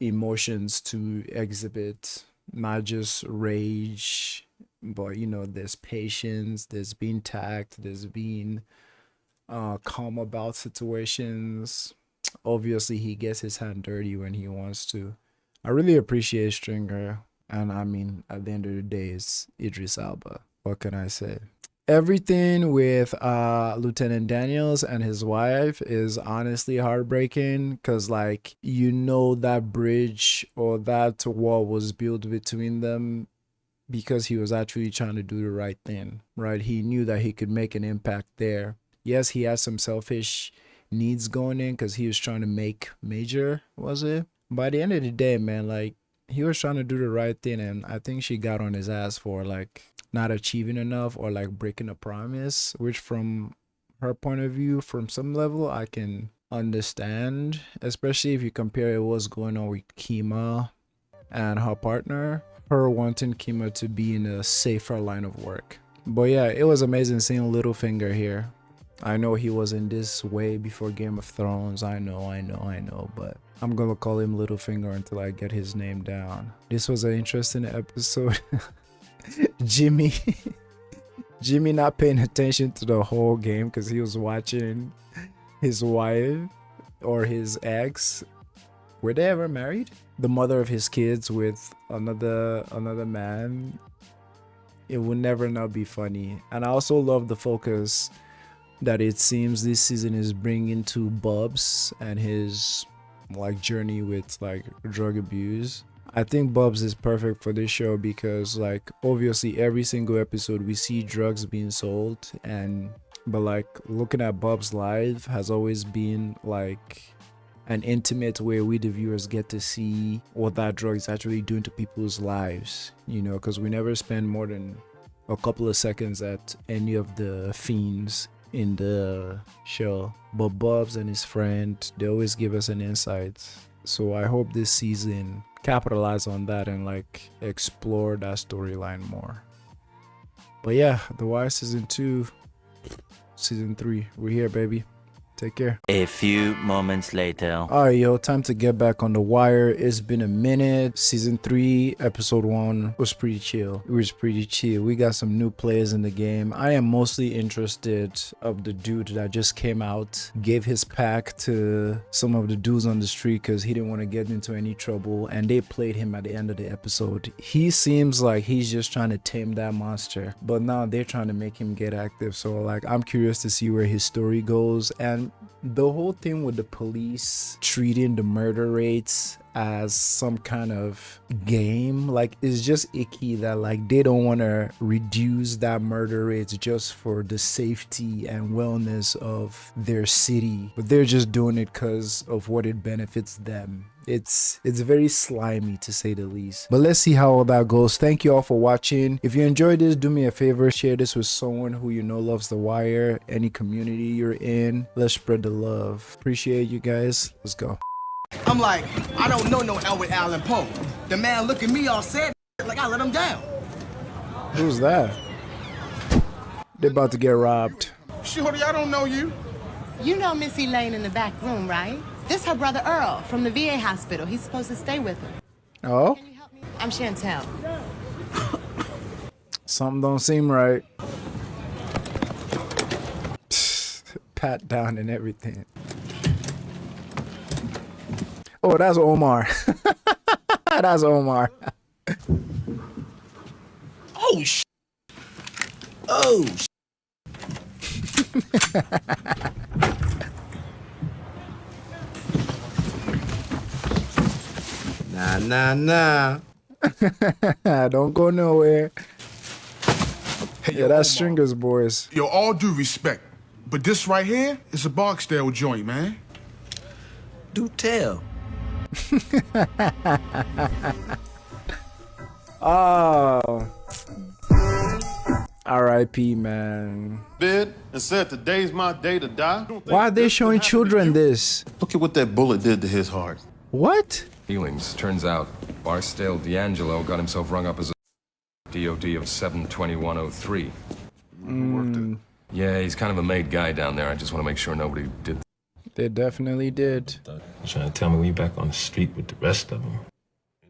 emotions to exhibit, not just rage, but you know, there's patience, there's being tact, there's being calm about situations. Obviously he gets his hand dirty when he wants to. I really appreciate Stringer, and I mean at the end of the day it's Idris Elba. What can I say? Everything with Lieutenant Daniels and his wife is honestly heartbreaking because like you know that bridge or that wall was built between them because he was actually trying to do the right thing, right? He knew that he could make an impact there. Yes, he has some selfish needs going in because he was trying to make Major, was it? By the end of the day, man, like he was trying to do the right thing, and I think she got on his ass for like not achieving enough or like breaking a promise, which from her point of view, from some level, I can understand, especially if you compare what's going on with Kima and her partner, her wanting Kima to be in a safer line of work. But yeah, it was amazing seeing Littlefinger here. I know he was in this way before Game of Thrones. I know, but I'm gonna call him Littlefinger until I get his name down. This was an interesting episode. Jimmy not paying attention to the whole game because he was watching his wife or his ex. Were they ever married? The mother of his kids with another man. It will never not be funny. And I also love the focus that it seems this season is bringing to Bubs and his like journey with like drug abuse. I think Bubs is perfect for this show because like obviously every single episode we see drugs being sold, but like looking at Bubs' life has always been like an intimate way we the viewers get to see what that drug is actually doing to people's lives, you know, because we never spend more than a couple of seconds at any of the fiends in the show, but Bubs and his friend, they always give us an insight. So I hope this season capitalize on that and like explore that storyline more. But yeah, The Wire season 2, season 3, we're here, baby. Take care. A few moments later. Alright, yo, time to get back on The Wire. It's been a minute. Season 3, episode 1 was pretty chill. It was pretty chill. We got some new players in the game. I am mostly interested of the dude that just came out, gave his pack to some of the dudes on the street because he didn't want to get into any trouble, and they played him at the end of the episode. He seems like he's just trying to tame that monster, but now they're trying to make him get active. So like I'm curious to see where his story goes. And the whole thing with the police treating the murder rates as some kind of game, like it's just icky that like they don't want to reduce that murder rates just for the safety and wellness of their city, but they're just doing it because of what it benefits them. It's very slimy to say the least, but let's see how all that goes. Thank you all for watching. If you enjoyed this, do me a favor, share this with someone who you know loves The Wire, any community you're in. Let's spread the love. Appreciate you guys. Let's go. I'm like, I don't know no Edward Allan Poe. The man look at me all sad like I let him down. Who's that? They're about to get robbed. Shorty, I don't know you. You know Missy Lane in the back room, right? This her brother Earl from the VA hospital. He's supposed to stay with her. Oh? I'm Chantel. Something don't seem right. Pat down and everything. Oh, that's Omar. That's Omar. Oh, oh, Nah. Don't go nowhere. Hey, yeah, that's Stringer's boys. Yo, all due respect, but this right here is a Barksdale joint, man. Do tell. Oh. R.I.P. man. Bid and said today's my day to die? Why are they showing children this? Look at what that bullet did to his heart. What? Feelings. Turns out Barstow D'Angelo got himself rung up as a DOD of 72103. Yeah, he's kind of a made guy down there. I just want to make sure nobody did. They definitely did. You trying to tell me we back on the street with the rest of them?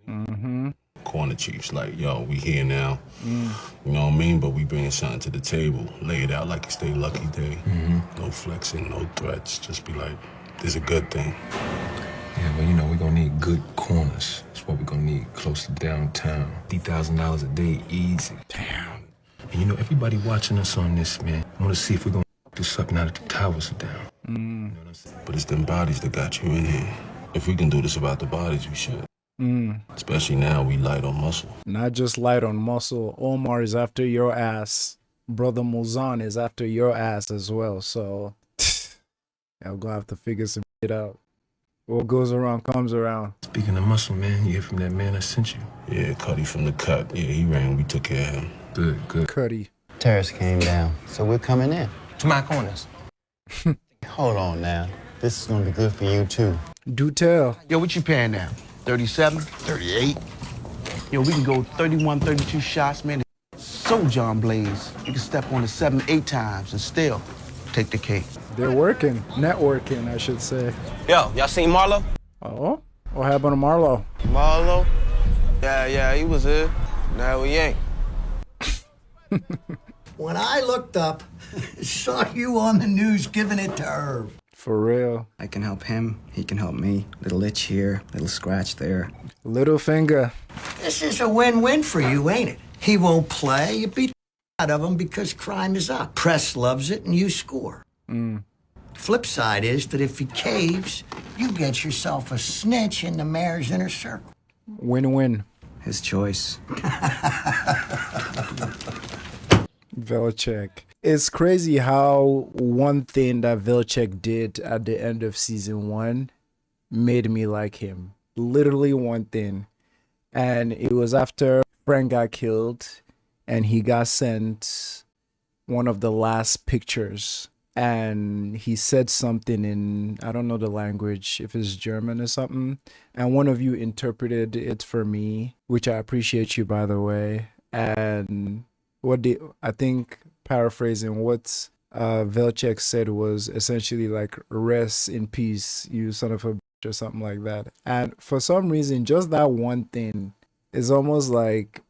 Mm-hmm. Corner chiefs like, yo, we here now. You know what I mean? But we bringing something to the table. Lay it out like it's their lucky day. No flexing, no threats. Just be like, this is a good thing. Yeah, well, you know, we're gonna need good corners. That's what we're gonna need close to downtown. $3,000 a day, easy. Damn. And you know, everybody watching us on this, man. I want to see if we're gonna do something out of the towers down. You know what I'm saying? But it's them bodies that got you in here. If we can do this about the bodies, we should. Especially now, we light on muscle. Not just light on muscle. Omar is after your ass. Brother Muzan is after your ass as well. So, I'm gonna have to figure some shit out. What goes around comes around. Speaking of muscle, man, you hear from that man I sent you? Yeah, Cuddy from the cut. Yeah, he ran. We took care of him. Good. Cuddy. Terrace came down, so we're coming in. To my corners. Hold on now. This is gonna be good for you, too. Do tell. Yo, what you paying now? 37? 38. Yo, we can go 31, 32 shots, man. So John Blaze, you can step on it 7, 8 times and still take the cake. They're working. Networking, I should say. Yo, y'all seen Marlo? Oh? What happened to Marlo? Marlo? Yeah, he was here. Now he ain't. When I looked up, saw you on the news giving it to Irv. For real. I can help him, he can help me. Little itch here, little scratch there. Little finger. This is a win-win for you, ain't it? He won't play, you beat the out of him because crime is up. Press loves it and you score. Flip side is that if he caves, you get yourself a snitch in the mayor's inner circle. Win-win. His choice. Velchek. It's crazy how one thing that Velchek did at the end of season 1 made me like him. Literally one thing. And it was after Frank got killed and he got sent one of the last pictures. And he said something in, I don't know the language, if it's German or something. And one of you interpreted it for me, which I appreciate you, by the way. And I think, paraphrasing, what Velchek said was essentially like, rest in peace, you son of a bitch, or something like that. And for some reason, just that one thing is almost like,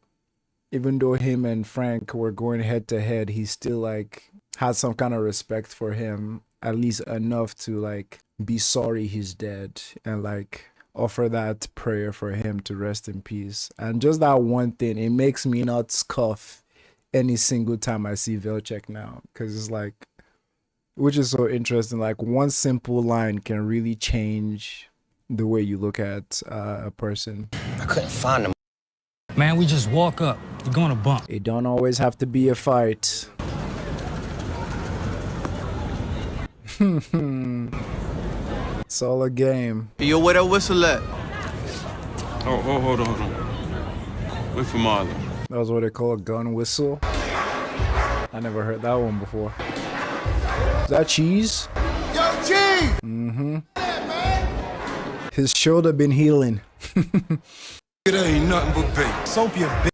even though him and Frank were going head to head, he still like had some kind of respect for him, at least enough to like be sorry he's dead and like offer that prayer for him to rest in peace. And just that one thing, it makes me not scoff any single time I see Velchek now, because it's like, which is so interesting, like one simple line can really change the way you look at a person. I couldn't find him. Man, we just walk up. You're gonna bump. It don't always have to be a fight. It's all a game. Yo, where that whistle at? Oh, hold on. Wait for Marlon. That was what they call a gun whistle. I never heard that one before. Is that cheese? Yo, cheese! Mm-hmm. His shoulder been healing. It ain't nothing but bait. Soap your bitch.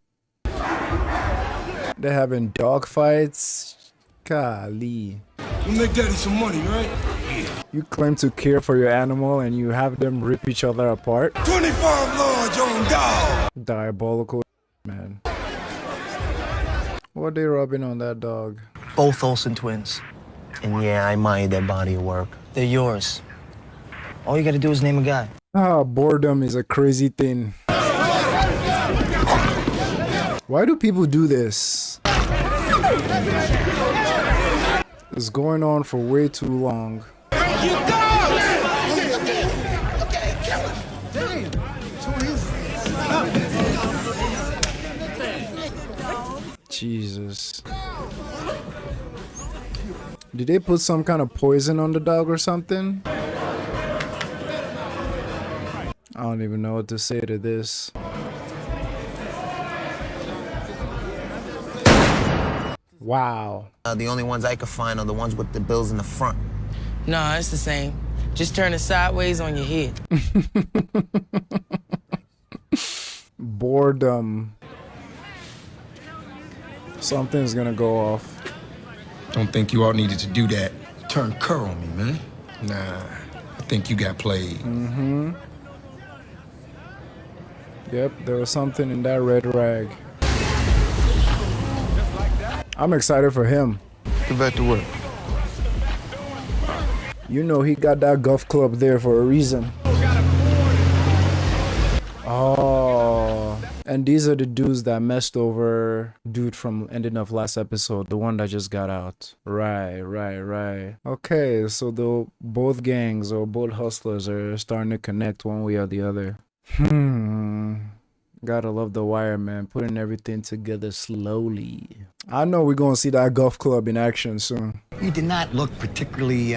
They're having dog fights. Golly. You make daddy some money, right? You claim to care for your animal and you have them rip each other apart? 25 large on dog. Diabolical, man. What they rubbing on that dog? Both Olsen twins. And yeah, I admire their body of work. They're yours. All you gotta do is name a guy. Boredom is a crazy thing. Why do people do this? It's going on for way too long. Jesus. Did they put some kind of poison on the dog or something? I don't even know what to say to this. Wow. The only ones I could find are the ones with the bills in the front. Nah, it's the same. Just turn it sideways on your head. Boredom. Something's gonna go off. Don't think you all needed to do that. Turn cur on me, man. Nah, I think you got played. Mm-hmm. Yep, there was something in that red rag. I'm excited for him. Get back to work. You know he got that golf club there for a reason. Oh, and these are the dudes that messed over dude from ending of last episode, the one that just got out. Right. Okay, so both gangs or both hustlers are starting to connect one way or the other. Gotta love The Wire, man. Putting everything together slowly. I know we're gonna see that golf club in action soon. You did not look particularly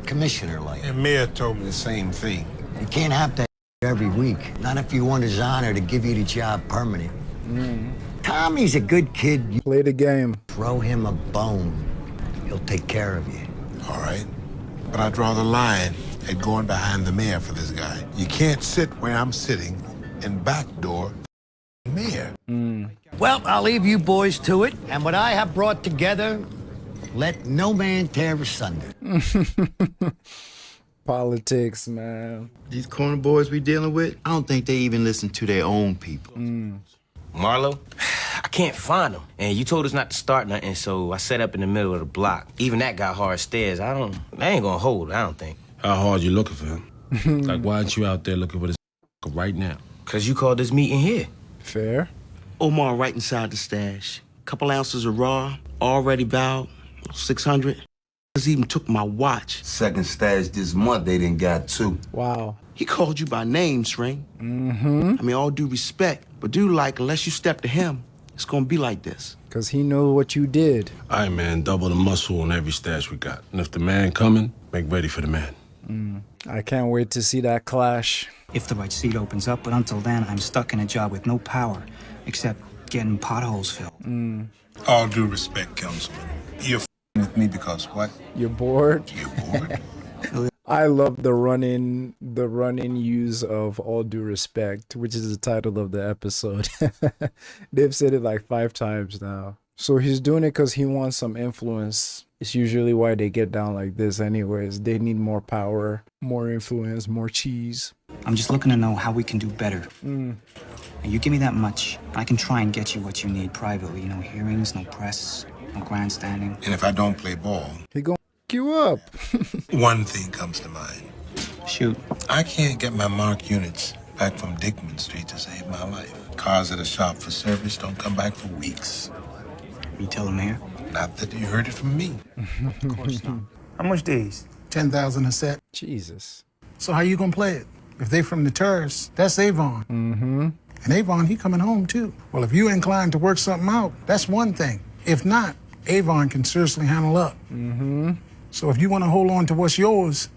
commissioner-like. And Mayor told me the same thing. You can't have that every week. Not if you want his honor to give you the job permanent. Tommy's a good kid. You play the game. Throw him a bone. He'll take care of you. All right. But I draw the line at going behind the mayor for this guy. You can't sit where I'm sitting and backdoor the mayor. Well, I'll leave you boys to it. And what I have brought together, let no man tear asunder. Politics, man. These corner boys we dealing with, I don't think they even listen to their own people. Marlo, I can't find him. And you told us not to start nothing, so I set up in the middle of the block. Even that got hard stairs. I ain't gonna hold, I don't think. How hard you looking for him? Like, why aren't you out there looking for this right now? Cause you called this meeting here. Fair. Omar right inside the stash. Couple ounces of raw, already vowed, 600. He even took my watch. Second stash this month, they done got 2. Wow. He called you by name, Shrink. I Mm-hmm. mean, all due respect, but dude, like, unless you step to him, it's gonna be like this. Cause he knows what you did. All right, man, double the muscle on every stash we got. And if the man coming, make ready for the man. I can't wait to see that clash. If the right seat opens up, but until then, I'm stuck in a job with no power, except getting potholes filled. All due respect, Councilman. You're with me because what? You're bored? You're bored. I love the running use of all due respect, which is the title of the episode. They've said it like 5 times now. So he's doing it because he wants some influence. It's usually why they get down like this anyways. They need more power, more influence, more cheese. I'm just looking to know how we can do better. And you give me that much, I can try and get you what you need privately. No hearings, no press, no grandstanding. And if I don't play ball, he gonna f you up. one thing comes to mind. Shoot. I can't get my marked units back from Dickman Street to save my life. Cars at a shop for service don't come back for weeks. You tell the mayor? Not that you heard it from me. Of course not. How much days? 10,000 a set. Jesus. So how you gonna play it? If they from the terrace, that's Avon. And Avon, he coming home too. Well, if you inclined to work something out, that's one thing. If not, Avon can seriously handle up. So if you want to hold on to what's yours,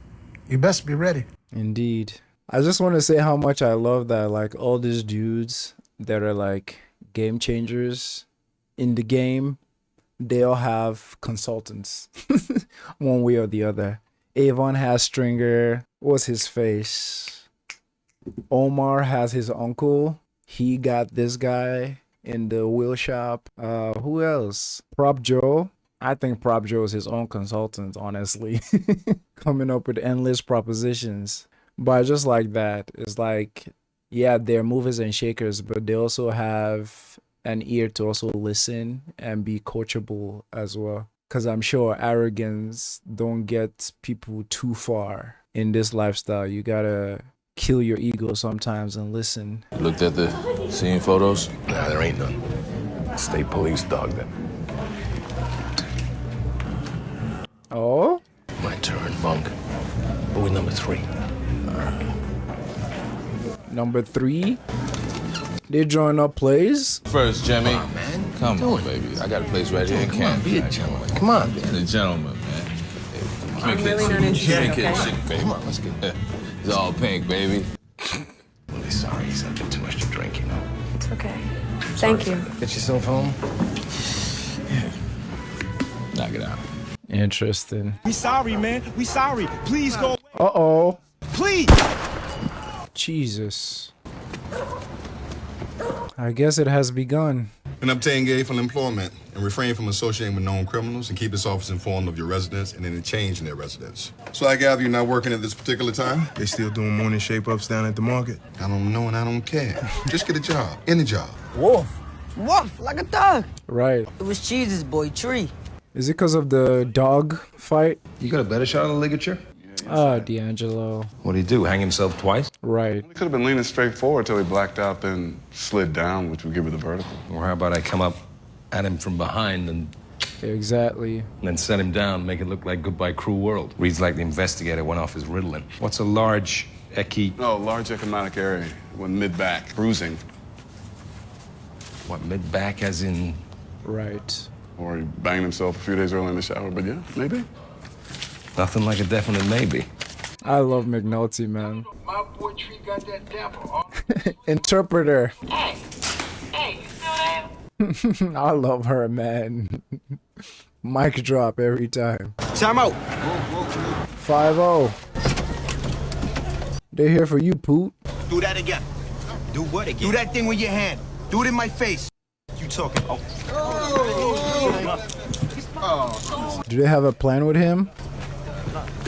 you best be ready. Indeed. I just want to say how much I love that, like, all these dudes that are like game changers in the game, they all have consultants one way or the other. Avon has Stringer. What's his face? Omar has his uncle. He got this guy in the wheel shop. Who else? Prop Joe. I think Prop Joe is his own consultant, honestly. Coming up with endless propositions. But I just like that. It's like, yeah, they're movers and shakers, but they also have an ear to also listen and be coachable as well. Because I'm sure arrogance don't get people too far in this lifestyle. You gotta kill your ego sometimes and listen. Looked at the scene photos? Nah, there ain't none. State police dogged them. Oh? My turn, bunk. But we're number 3. Number 3? They drawing up plays? First, Jimmy. Come on, man. Come on, baby. I got a place right here in Come on, Canton. be a gentleman. Come on, Be a gentleman, man. I'm really not interested, okay? Come on, let's get It's all pink, baby. Really sorry, he's had too much to drink, you know. It's okay. Thank you. Get yourself home. knock it out. Interesting. We sorry, man. We sorry. Please go. Uh-oh. Please. Jesus. I guess it has begun. And obtain gainful employment and refrain from associating with known criminals and keep this office informed of your residence and any change in their residence. So I gather you're not working at this particular time? They still doing morning shape-ups down at the market? I don't know and I don't care. Just get a job. Any job. Wolf. Wolf, like a dog. Right. It was Cheese's boy, Tree. Is it because of the dog fight? You got a better shot of the ligature? Ah, D'Angelo. What'd he do, hang himself twice? Right. He could have been leaning straight forward till he blacked out, then slid down, which would give her the vertical. Or how about I come up at him from behind and Exactly. then set him down, make it look like Goodbye Cruel World. Reads like the investigator went off his Ritalin. What's a large echi? No, large economic area, when mid-back, bruising. What, mid-back as in? Right. Or he banged himself a few days early in the shower, but yeah, maybe. Nothing like a definite maybe. I love McNulty, man. My boy Tree got that dapper. Interpreter. Hey, you feel that? I love her, man. Mic drop every time. Time out. 5-0. They're here for you, Poot. Do that again. Do what again? Do that thing with your hand. Do it in my face. You talking? Do they have a plan with him?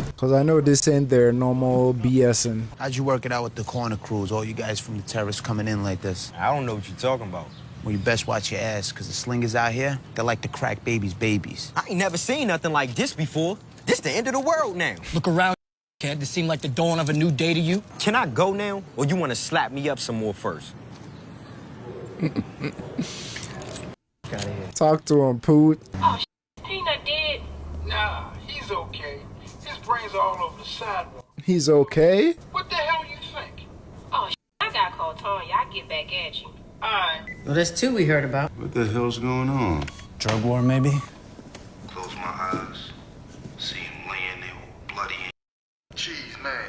Because I know this ain't their normal BSing. How'd you work it out with the corner crews, all you guys from the terrace coming in like this? I don't know what you're talking about. Well, you best watch your ass, because the slingers out here, they like to crack babies. I ain't never seen nothing like this before. This the end of the world now. Look around, kid. This seem like the dawn of a new day to you? Can I go now, or you want to slap me up some more first? Talk to him, Poot. Oh, Peanut dead? Nah, he's okay. His brains are all over the sidewalk. He's okay? What the hell you think? Oh, I got called Tanya. I'll get back at you. Alright. Well, there's two we heard about. What the hell's going on? Drug war, maybe? Close my eyes. See him laying there bloody. Jeez, man.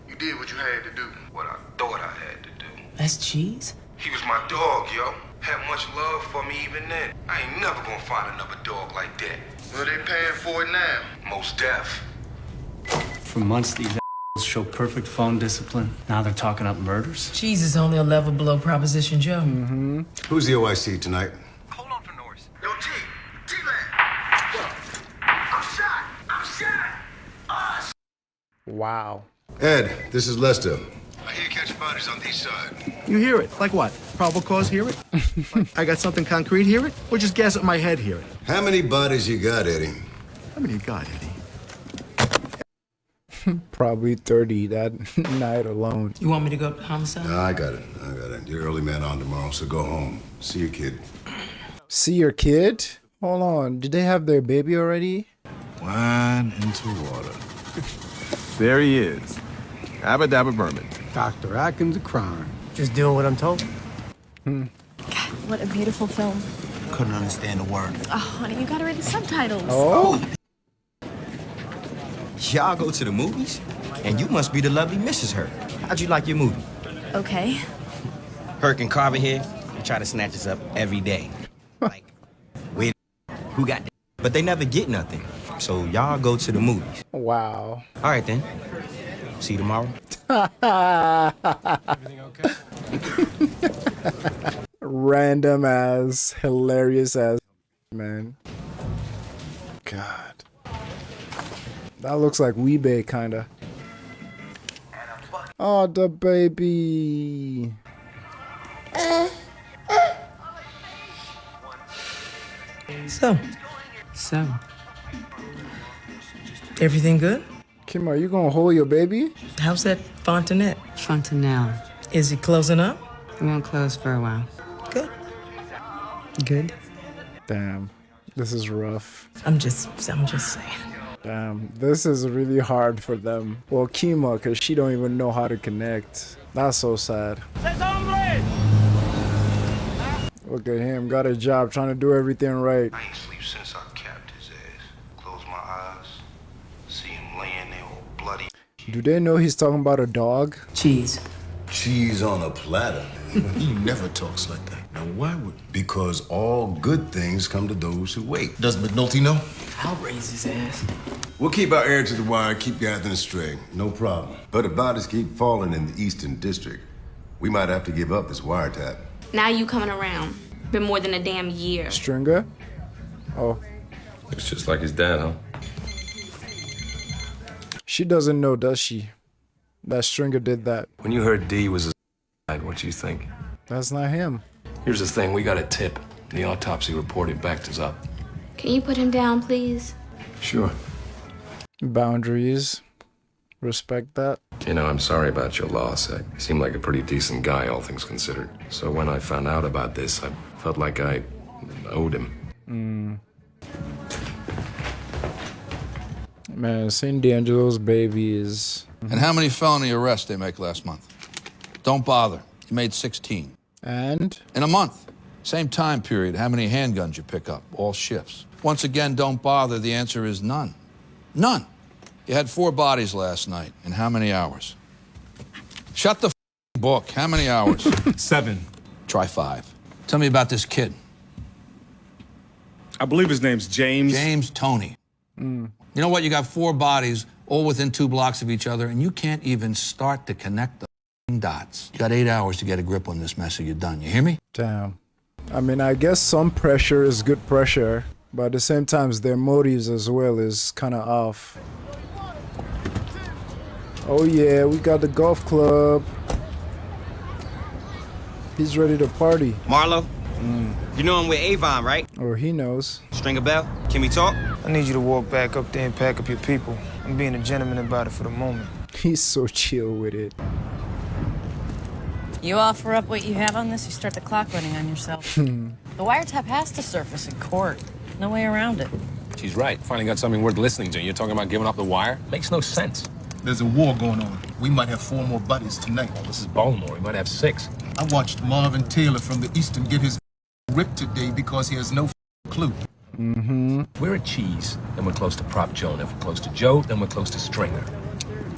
You did what you had to do. What I thought I had to do. That's Cheese? He was my dog, yo. Had much love for me even then. I ain't never gonna find another dog like that. Well, they paying for it now. Most deaf. For months, these show perfect phone discipline. Now they're talking up murders. Cheese is only a level below Proposition Joe. Mm-hmm. Who's the OIC tonight? Yo, T-Man. I'm shot. Wow. Ed, this is Lester. I hear you catch bodies on the east side. You hear it? Like what? Probable cause, hear it? Like I got something concrete, hear it? Or just gas up my head, hear it? How many bodies you got, Eddie? How many you got, Eddie? Probably 30 that night alone. You want me to go to homicide? No, I got it. You're early man on tomorrow, so go home. See your kid. See your kid? Hold on. Did they have their baby already? Wine into water. There he is. Abba Dabba Berman. Dr. Atkins of crime. Just doing what I'm told. Hmm. What a beautiful film. Couldn't understand a word. Oh, honey, you gotta read the subtitles. Oh. Y'all go to the movies? And you must be the lovely Mrs. Hurt. How'd you like your movie? Okay. Herc and Carver here, they try to snatch us up every day. Like, wait, who got that? But they never get nothing. So y'all go to the movies. Wow. All right, then. See you tomorrow. Everything okay? Random ass, hilarious ass, man. God. That looks like Weebay, kinda. Oh, the baby. So. Everything good? Kim, are you gonna hold your baby? How's that fontanette? Fontanelle. Is he closing up? It won't close for a while. Good. Damn, this is rough. I'm just saying. Damn, this is really hard for them. Well, Kima, because she don't even know how to connect. That's so sad. Look at him, got a job, trying to do everything right. I ain't sleep since I capped his ass. Close my eyes. See him laying there all bloody. Do they know he's talking about a dog? Cheese. cheese on a platter. He never talks like that. Now, why would? Because all good things come to those who wait. Does McNulty know? I'll raise his ass. We'll keep our ear to the wire, keep gathering straight. No problem. But if bodies keep falling in the Eastern District, we might have to give up this wiretap. Now you coming around. Been more than a damn year. Stringer? Oh. It's just like his dad, huh? She doesn't know, does she? That Stringer did that. When you heard D was a what you think? That's not him. Here's the thing, we got a tip. The autopsy report it backed us up. Can you put him down, please? Sure. Boundaries. Respect that. You know, I'm sorry about your loss. You seem like a pretty decent guy, all things considered. So when I found out about this, I felt like I owed him. Man, St. D'Angelo's baby is... And how many felony arrests they make last month? Don't bother. You made 16. And? In a month. Same time period, how many handguns you pick up? All shifts. Once again, don't bother. The answer is none. None. You had 4 bodies last night. In how many hours? Shut the book. How many hours? 7. Try 5. Tell me about this kid. I believe his name's James. James Tony. You know what? You got 4 bodies, all within 2 blocks of each other, and you can't even start to connect the dots. You got 8 hours to get a grip on this mess or you're done. You hear me? Damn. I mean, I guess some pressure is good pressure, but at the same time, their motives as well is kind of off. Oh yeah, we got the golf club. He's ready to party. Marlo, you know I'm with Avon, right? Or he knows. String a bell? Can we talk? I need you to walk back up there and pack up your people. I'm being a gentleman about it for the moment. He's so chill with it. You offer up what you have on this, you start the clock running on yourself. The wiretap has to surface in court. No way around it. She's right. Finally got something worth listening to. You're talking about giving up the wire? Makes no sense. There's a war going on. We might have 4 more buddies tonight. Well, this is Baltimore. We might have 6. I watched Marvin Taylor from the Eastern get his ripped today because he has no clue. We're a cheese, then we're close to Prop Joe. And if we're close to Joe, then we're close to Stringer.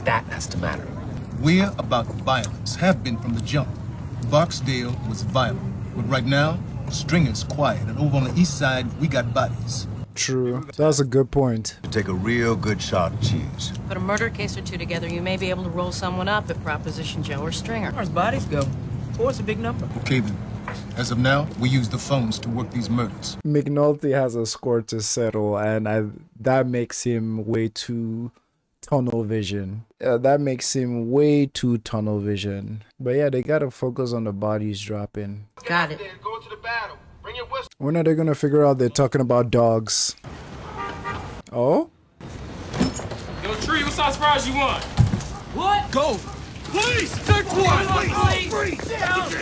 That has to matter. We're about violence, have been from the jump. Barksdale was violent, but right now, Stringer's quiet, and over on the east side, we got bodies. True. That's a good point. To take a real good shot of cheese. Put a murder case or 2 together, you may be able to roll someone up at Proposition Joe or Stringer. As far as bodies go, 4's a big number. Okay then. As of now, we use the phones to work these murders. McNulty has a score to settle, and that makes him way too tunnel vision. That makes him way too tunnel vision. But yeah, they gotta focus on the bodies dropping. Got it. When are they gonna figure out they're talking about dogs? Oh? Yo, Tree, what size fries you want? What? Go! Please! Take one! Please! Please! Hands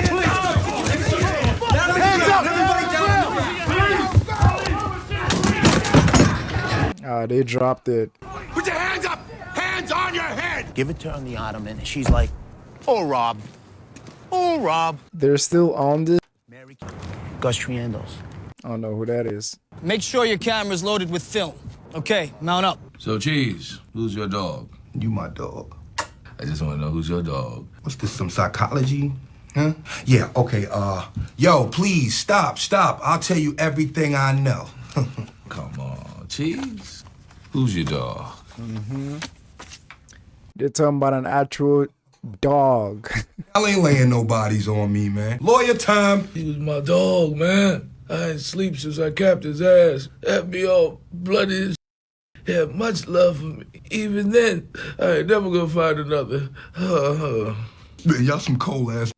up! Everybody down! They dropped it. Put your hands up! Hands on your head! Give it to her on the ottoman, and she's like, "Oh, Rob. Oh, Rob." They're still on this? Gus Triendos. I don't know who that is. Make sure your camera's loaded with film. Okay, mount up. So, Cheese, who's your dog? You my dog. I just want to know who's your dog. What's this, some psychology? Huh? Yeah, okay, yo, please, stop. I'll tell you everything I know. Come on, Cheese. Who's your dog? They're talking about an actual dog. I ain't laying no bodies on me, man. Lawyer time. He was my dog, man. I ain't sleep since I capped his ass. Had me all bloody as He had much love for me. Even then, I ain't never gonna find another. Man, y'all some cold ass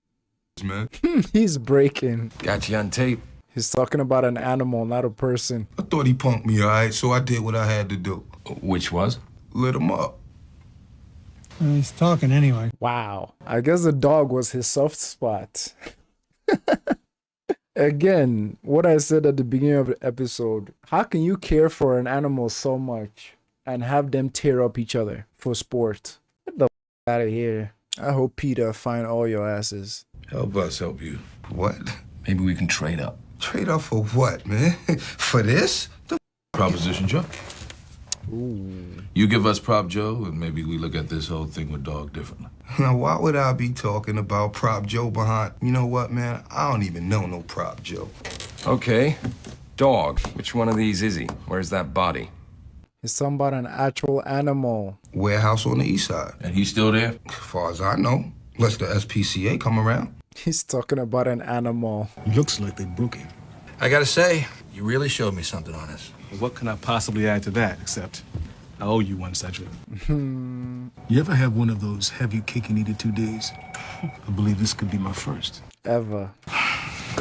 man. He's breaking. Got you on tape. He's talking about an animal, not a person. I thought he punked me, all right? So I did what I had to do. Which was? Lit him up. He's talking anyway. Wow. I guess the dog was his soft spot. Again, what I said at the beginning of the episode, how can you care for an animal so much and have them tear up each other for sport? Get the out of here. I hope Peter find all your asses. Help us help you. What? Maybe we can trade up. Trade up for what, man? For this? Proposition Joe. You give us Prop Joe, and maybe we look at this whole thing with Dog differently. Now, why would I be talking about Prop Joe behind... You know what, man? I don't even know no Prop Joe. Okay. Dog. Which one of these is he? Where's that body? He's talking about an actual animal. Warehouse on the east side. And he's still there? As far as I know. Unless the SPCA come around. He's talking about an animal. Looks like they broke him. I gotta say, you really showed me something on this. What can I possibly add to that, except I owe you one, Cedric. Hmm. You ever have one of those have you cake and eat it 2 days? I believe this could be my first. Ever.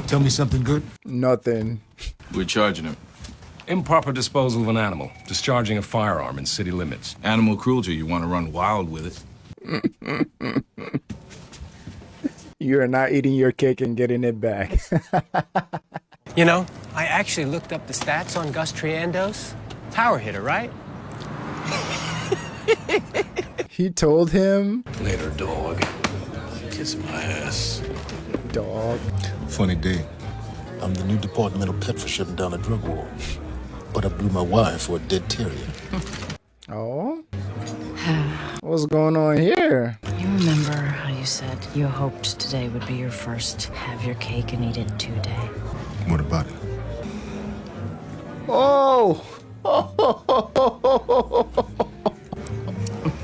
Tell me something good? Nothing. We're charging him. Improper disposal of an animal. Discharging a firearm in city limits. Animal cruelty, you want to run wild with it. You're not eating your cake and getting it back. You know, I actually looked up the stats on Gus Triando's. Power hitter, right? He told him. Later, dog. Kiss my ass. Dog. Funny day. I'm the new departmental pet for shutting down a drug war. But I blew my wire for a dead terrier. Oh? What's going on here? You remember how you said you hoped today would be your first have your cake and eat it 2 day? What about it? Oh!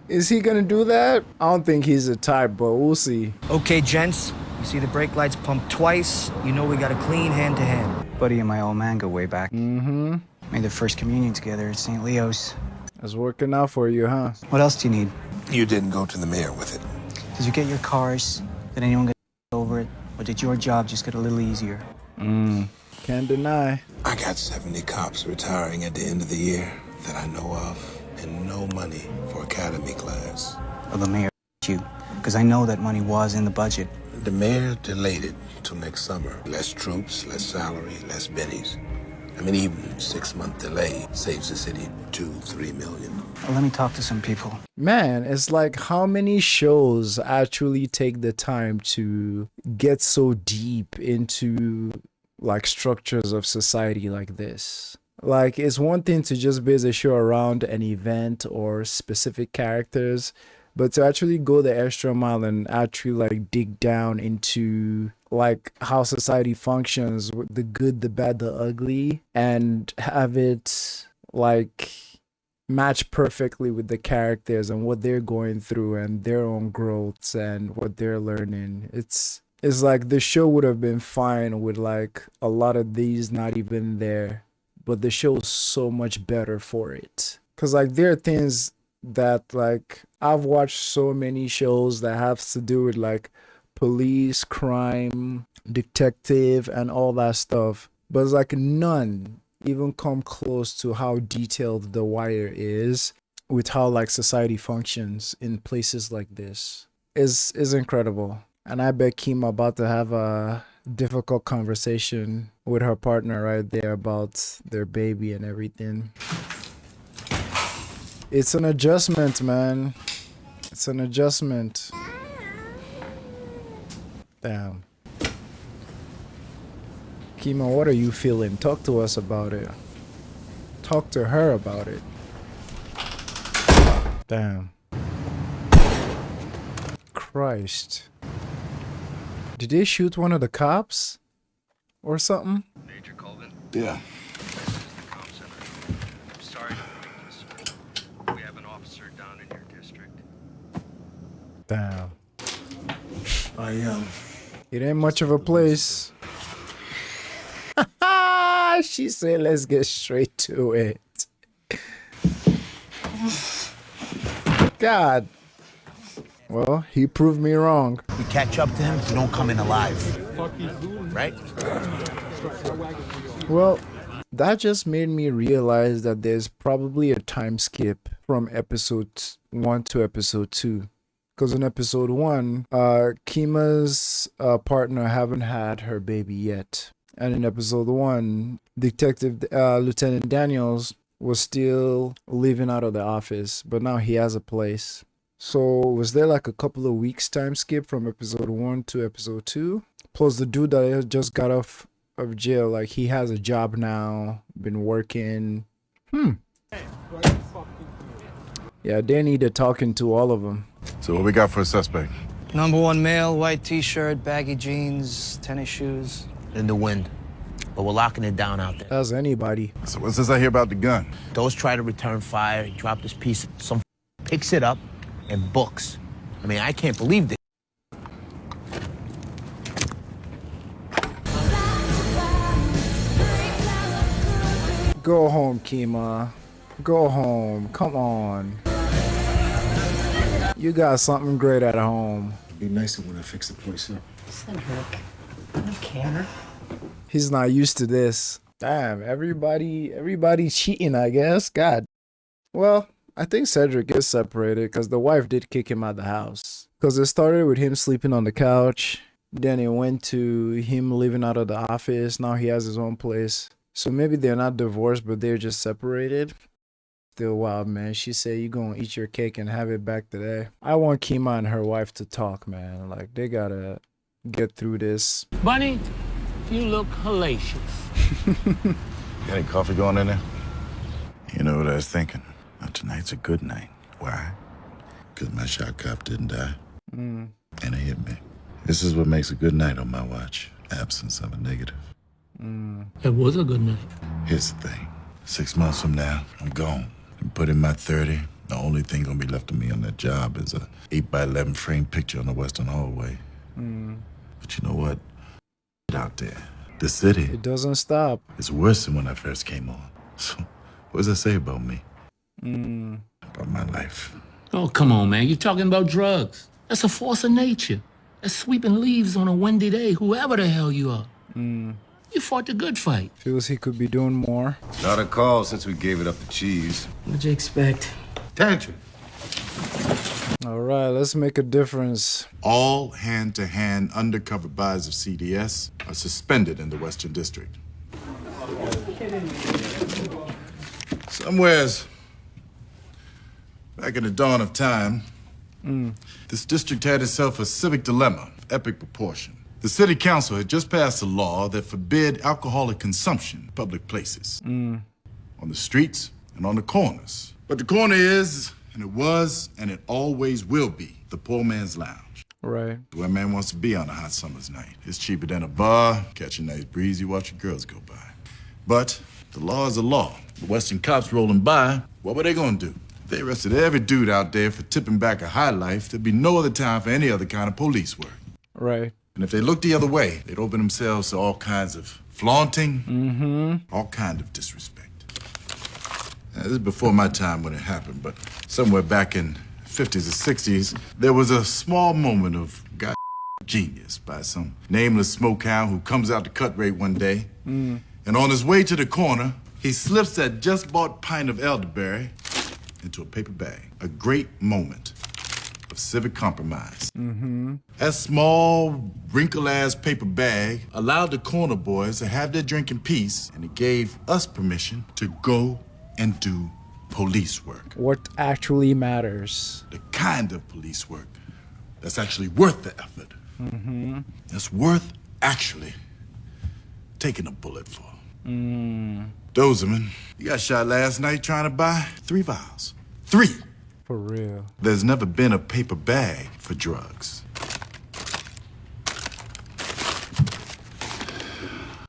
Is he gonna do that? I don't think he's the type, but we'll see. Okay, gents. You see the brake lights pumped twice. You know we got a clean hand-to-hand. Buddy and my old man go way back. Mm-hmm. Made their first communion together at St. Leo's. It's working out for you, huh? What else do you need? You didn't go to the mayor with it. Did you get your cars? Did anyone get over it? Or did your job just get a little easier? Can't deny. I got 70 cops retiring at the end of the year that I know of, and no money for academy class. Well, the mayor you, because I know that money was in the budget. The mayor delayed it till next summer. Less troops, less salary, less bennies. I mean, even 6-month delay saves the city $2-3 million. Well, let me talk to some people. Man, it's like how many shows actually take the time to get so deep into like structures of society like this. Like, it's one thing to just base a show around an event or specific characters, but to actually go the extra mile and actually like dig down into like how society functions, with the good, the bad, the ugly, and have it like match perfectly with the characters and what they're going through and their own growths and what they're learning. It's like the show would have been fine with like a lot of these not even there, but the show's so much better for it. Cause like there are things that like I've watched so many shows that have to do with like police, crime, detective, and all that stuff, but it's like none even come close to how detailed The Wire is with how like society functions in places like this. Is incredible. And I bet Kim about to have a difficult conversation with her partner right there about their baby and everything. It's an adjustment, man. It's an adjustment. Damn. Kima, what are you feeling? Talk to us about it. Talk to her about it. Damn. Christ. Did they shoot one of the cops? Or something? Major Colvin? Yeah. This is the comm center. I'm sorry to break this, sir. We have an officer down in your district. Damn. I It ain't much of a place. She said, let's get straight to it. God. Well, he proved me wrong. We catch up to him, we don't come in alive. Right? Well, that just made me realize that there's probably a time skip from episode 1 to episode 2. Because in episode 1, Kima's partner haven't had her baby yet. And in episode 1, Detective Lieutenant Daniels was still living out of the office, but now he has a place. So was there like a couple of weeks time skip from episode 1 to episode 2? Plus the dude that just got off of jail, like he has a job now, been working. Yeah, they needed talking to all of them. So what we got for a suspect? Number 1 male, white t-shirt, baggy jeans, tennis shoes. In the wind. But we're locking it down out there. That's anybody. So what's this I hear about the gun? Those try to return fire. He dropped this piece. Some picks it up and books. I mean, I can't believe this. Go home, Kima. Go home. Come on. You got something great at home. It'd be nicer when I fix the place up. Cedric, I don't care. He's not used to this. Damn, everybody cheating, I guess. God. Well, I think Cedric is separated because the wife did kick him out of the house. Because it started with him sleeping on the couch. Then it went to him living out of the office. Now he has his own place. So maybe they're not divorced, but they're just separated. Still wild, man. She said you gonna eat your cake and have it back today. I want Kima and her wife to talk, man. Like, they gotta get through this. Bunny, you look hellacious. Got any coffee going in there? You know what I was thinking? Now, tonight's a good night. Why? Because my shot cop didn't die. And it hit me. This is what makes a good night on my watch. Absence of a negative. It was a good night. Here's the thing. 6 months from now, I'm gone. And put in my 30. The only thing gonna be left of me on that job is a 8x11 frame picture on the western hallway. But you know what? Out there. The city. It doesn't stop. It's worse than when I first came on. So, what does that say about me? About my life. Oh, come on, man. You're talking about drugs. That's a force of nature. That's sweeping leaves on a windy day, whoever the hell you are. You fought the good fight. Feels he could be doing more. Not a call since we gave it up to Cheese. What'd you expect? Tangent. All right, let's make a difference. All hand-to-hand undercover buyers of CDS are suspended in the Western District. Somewheres back in the dawn of time, this district had itself a civic dilemma of epic proportion. The city council had just passed a law that forbid alcoholic consumption in public places. On the streets and on the corners. But the corner is, and it was, and it always will be, the poor man's lounge. Right. Where a man wants to be on a hot summer's night. It's cheaper than a bar, catch a nice breeze, you watch your girls go by. But the law is a law. The Western cops rolling by, what were they gonna do? If they arrested every dude out there for tipping back a high life, there'd be no other time for any other kind of police work. Right. And if they looked the other way, they'd open themselves to all kinds of flaunting, all kinds of disrespect. Now, this is before my time when it happened, but somewhere back in 50s or 60s, there was a small moment of genius by some nameless smokehound who comes out to cut rate one day, and on his way to the corner, he slips that just-bought pint of elderberry into a paper bag. A great moment of civic compromise. That small, wrinkle-ass paper bag allowed the corner boys to have their drink in peace, and it gave us permission to go and do police work. What actually matters. The kind of police work that's actually worth the effort. That's worth actually taking a bullet for. Dozerman, you got shot last night trying to buy 3 vials. 3! For real. There's never been a paper bag for drugs.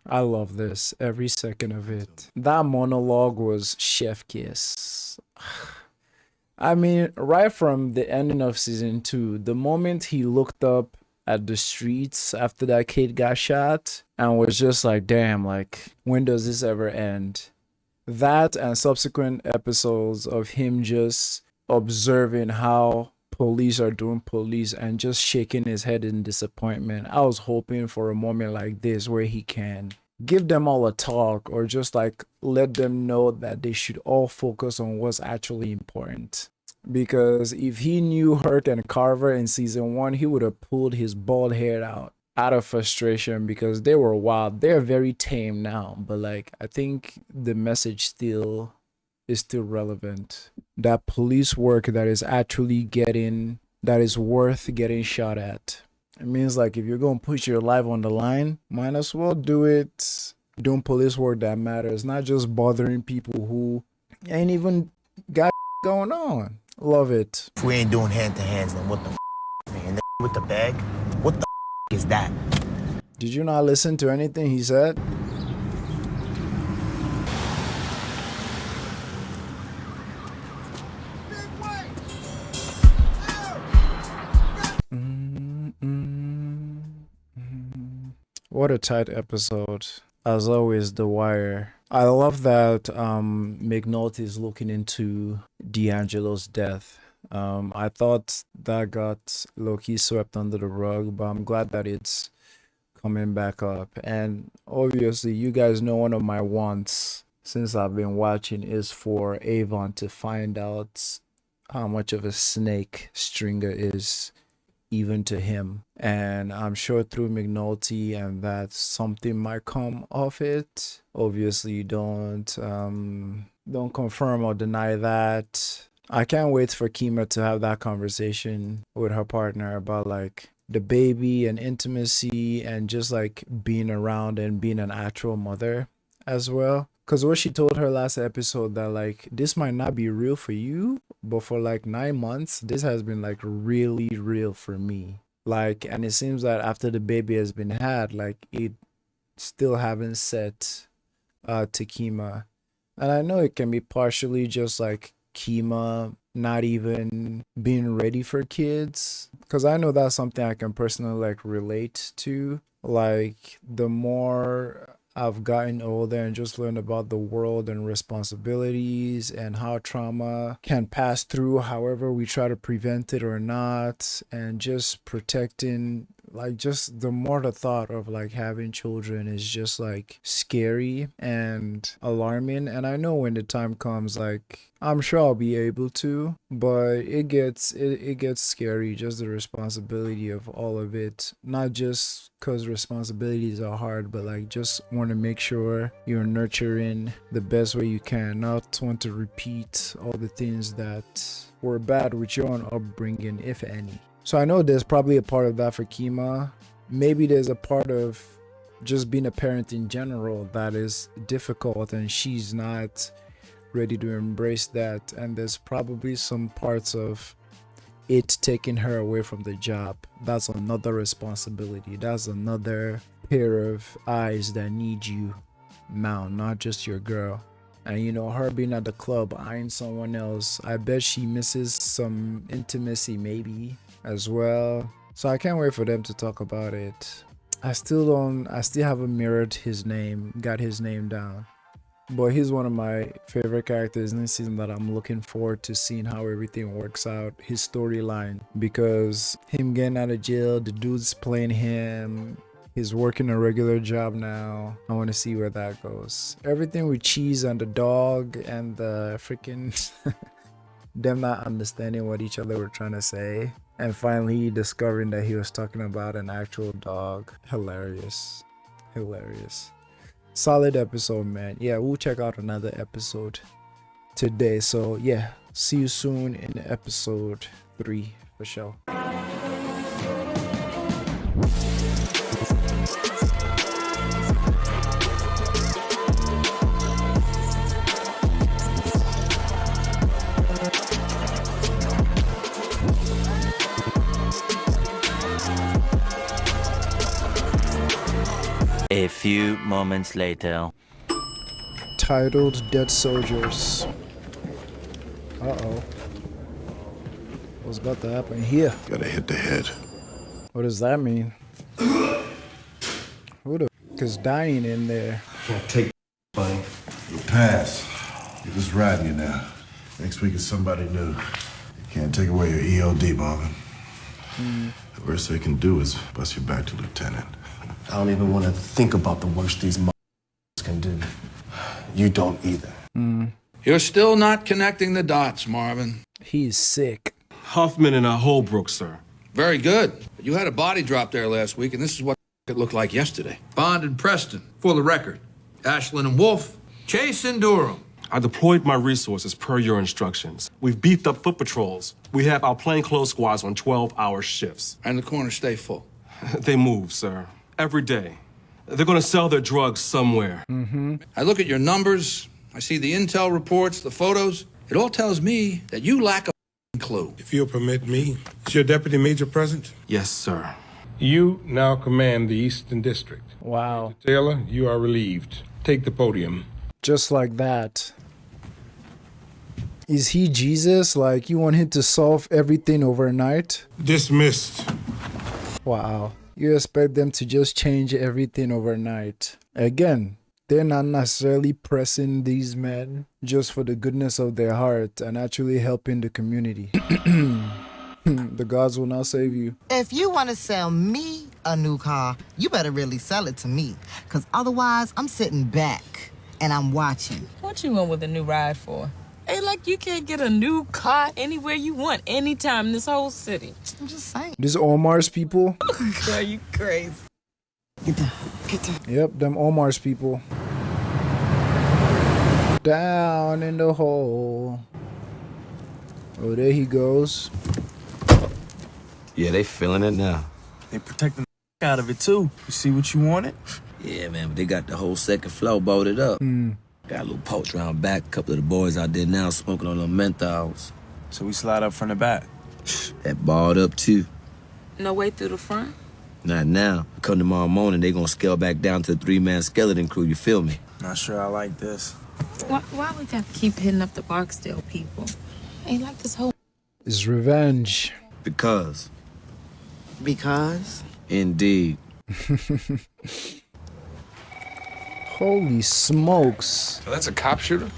I love this, every second of it. That monologue was chef kiss. I mean, right from the ending of season 2, the moment he looked up at the streets after that kid got shot and was just like, damn, like, when does this ever end? That and subsequent episodes of him just observing how police are doing police and just shaking his head in disappointment. I was hoping for a moment like this where he can give them all a talk or just like let them know that they should all focus on what's actually important. Because if he knew Hurt and Carver in season 1, he would have pulled his bald hair out of frustration because they were wild. They're very tame now, but like I think the message is still relevant. That police work that is actually that is worth getting shot at. It means like if you're gonna put your life on the line, might as well do it doing police work that matters, not just bothering people who ain't even got going on. Love it. If we ain't doing hand-to-hands, then what the man? That with the bag? What the is that? Did you not listen to anything he said? What a tight episode. As always, The Wire. I love that McNulty is looking into D'Angelo's death. I thought that got low-key swept under the rug, but I'm glad that it's coming back up. And obviously, you guys know one of my wants since I've been watching is for Avon to find out how much of a snake Stringer is, even to him. And I'm sure through McNulty and that something might come of it. Obviously, you don't confirm or deny that. I can't wait for Kima to have that conversation with her partner about like the baby and intimacy and just like being around and being an actual mother as well. Because what she told her last episode that like this might not be real for you, but for like 9 months this has been like really real for me. Like, and it seems that after the baby has been had, like it still haven't set to Kima. And I know it can be partially just like Kima not even being ready for kids, because I know that's something I can personally like relate to. Like the more I've gotten older and just learned about the world and responsibilities and how trauma can pass through however we try to prevent it or not, and just protecting, like just the more the thought of like having children is just like scary and alarming. And I know when the time comes, like I'm sure I'll be able to, but it gets scary, just the responsibility of all of it. Not just because responsibilities are hard, but like just want to make sure you're nurturing the best way you can, not want to repeat all the things that were bad with your own upbringing, if any. So I know there's probably a part of that for Kima. Maybe there's a part of just being a parent in general that is difficult and she's not ready to embrace that. And there's probably some parts of it taking her away from the job. That's another responsibility. That's another pair of eyes that need you now, not just your girl. And you know, her being at the club eyeing someone else, I bet she misses some intimacy maybe as well. So I can't wait for them to talk about it. I still haven't mirrored his name, got his name down. But he's one of my favorite characters in this season that I'm looking forward to seeing how everything works out, his storyline. Because him getting out of jail, the dude's playing him, he's working a regular job now. I want to see where that goes. Everything with Cheese and the dog and the freaking them not understanding what each other were trying to say. And finally discovering that he was talking about an actual dog. Hilarious. Hilarious. Solid episode, man. Yeah, we'll check out another episode today. So yeah, see you soon in episode 3 for sure. A few moments later. Titled Dead Soldiers. Uh-oh. What's about to happen here? Gotta hit the head. What does that mean? Who the f is dying in there? Can't take buddy. You'll pass. You're just riding you now. Next week is somebody new. You can't take away your EOD, Marvin. The worst they can do is bust you back to lieutenant. I don't even want to think about the worst these can do. You don't either. You're still not connecting the dots, Marvin. He's sick. Huffman and Holbrook, sir. Very good. But you had a body drop there last week, and this is what it looked like yesterday. Bond and Preston, for the record. Ashland and Wolf, Chase and Durham. I deployed my resources per your instructions. We've beefed up foot patrols. We have our plainclothes squads on 12-hour shifts. And the corners stay full. They move, sir. Every day. They're gonna sell their drugs somewhere. I look at your numbers, I see the intel reports, the photos. It all tells me that you lack a clue. If you'll permit me, is your deputy major present? Yes, sir. You now command the Eastern District. Wow. Mr. Taylor, you are relieved. Take the podium. Just like that. Is he Jesus? Like, you want him to solve everything overnight? Dismissed. Wow. You expect them to just change everything overnight. Again, they're not necessarily pressing these men just for the goodness of their heart and actually helping the community. The gods will not save you. If you want to sell me a new car, you better really sell it to me. Because otherwise, I'm sitting back and I'm watching. What you want with a new ride for? Hey, like you can't get a new car anywhere you want, anytime in this whole city. I'm just saying. These Omar's people? Girl, you crazy. Get down. Get down. Yep, them Omar's people. Down in the hole. Oh, there he goes. Yeah, they feeling it now. They protecting the out of it, too. You see what you wanted? Yeah, man, but they got the whole second floor bolted up. Got a little porch round back. A couple of the boys out there now smoking on them menthols. So we slide up from the back. That balled up, too. No way through the front? Not now. Come tomorrow morning, they gonna scale back down to the 3-man skeleton crew, you feel me? Not sure I like this. Why we gotta keep hitting up the Barksdale people? Ain't like this whole... It's revenge. Because. Because? Indeed. Holy smokes. So that's a cop shooter?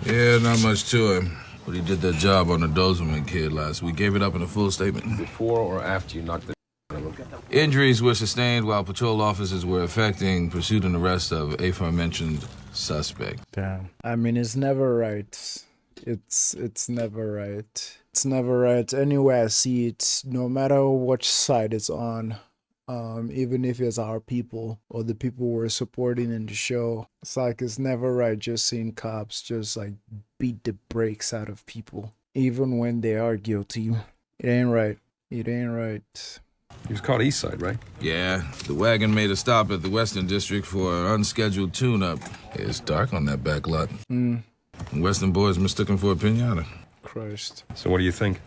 Yeah, not much to him. But he did that job on the Dozeman kid last week. Gave it up in a full statement. Before or after you knocked the Injuries were sustained while patrol officers were effecting pursuit and arrest of aforementioned suspect. Damn. I mean, it's never right. It's never right. It's never right. Anywhere I see it, no matter which side it's on, even if it's our people or the people we're supporting in the show, it's like it's never right just seeing cops just like beat the brakes out of people, even when they are guilty. It ain't right. It ain't right. He was caught east side, right? Yeah, the wagon made a stop at the Western District for an unscheduled tune-up. It's dark on that back lot. Western boys mistaken for a pinata. Christ. So what do you think?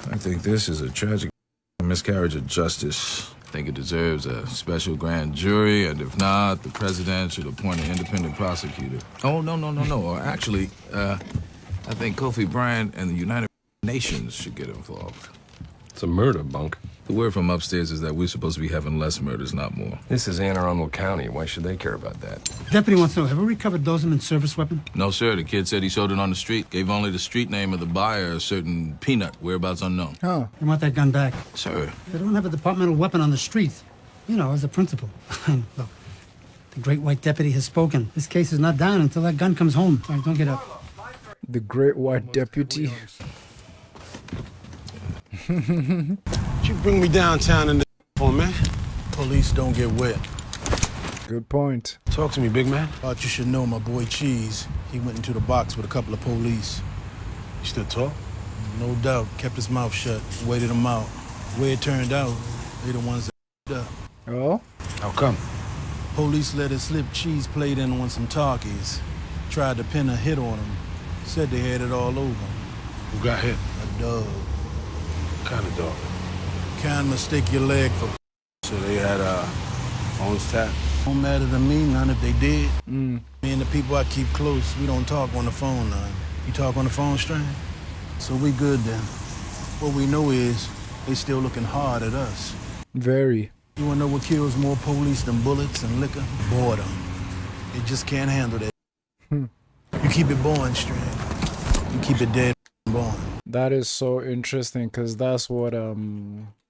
I think this is a tragic miscarriage of justice. I think it deserves a special grand jury, and if not, the president should appoint an independent prosecutor. Oh, no. Actually, I think Kofi Bryant and the United Nations should get involved. It's a murder, Bunk. The word from upstairs is that we're supposed to be having less murders, not more. This is Anne Arundel County. Why should they care about that? Deputy wants to know, have we recovered Dozeman's service weapon? No, sir. The kid said he sold it on the street. Gave only the street name of the buyer, a certain peanut, whereabouts unknown. Oh. You want that gun back? Sir. They don't have a departmental weapon on the street. You know, as a principal. Look, the great white deputy has spoken. This case is not down until that gun comes home. All right, don't get up. The great white deputy. You bring me downtown in the for man. Police don't get wet. Good point. Talk to me, big man. Thought you should know my boy Cheese. He went into the box with a couple of police. You still talk? No doubt. Kept his mouth shut. Waited him out. The way it turned out, they the ones that up. Oh? How come? Police let it slip. Cheese played in on some talkies. Tried to pin a hit on him. Said they had it all over. Who got hit? A dog. What kind of dog? Can't mistake your leg for. So they had phones tapped? Don't matter to me, none if they did. Me and the people I keep close, we don't talk on the phone line. You talk on the phone string? So we good then. What we know is they still looking hard at us. Very. You wanna know what kills more police than bullets and liquor? Boredom. They just can't handle that. You keep it born string. You keep it dead born. That is so interesting because that's what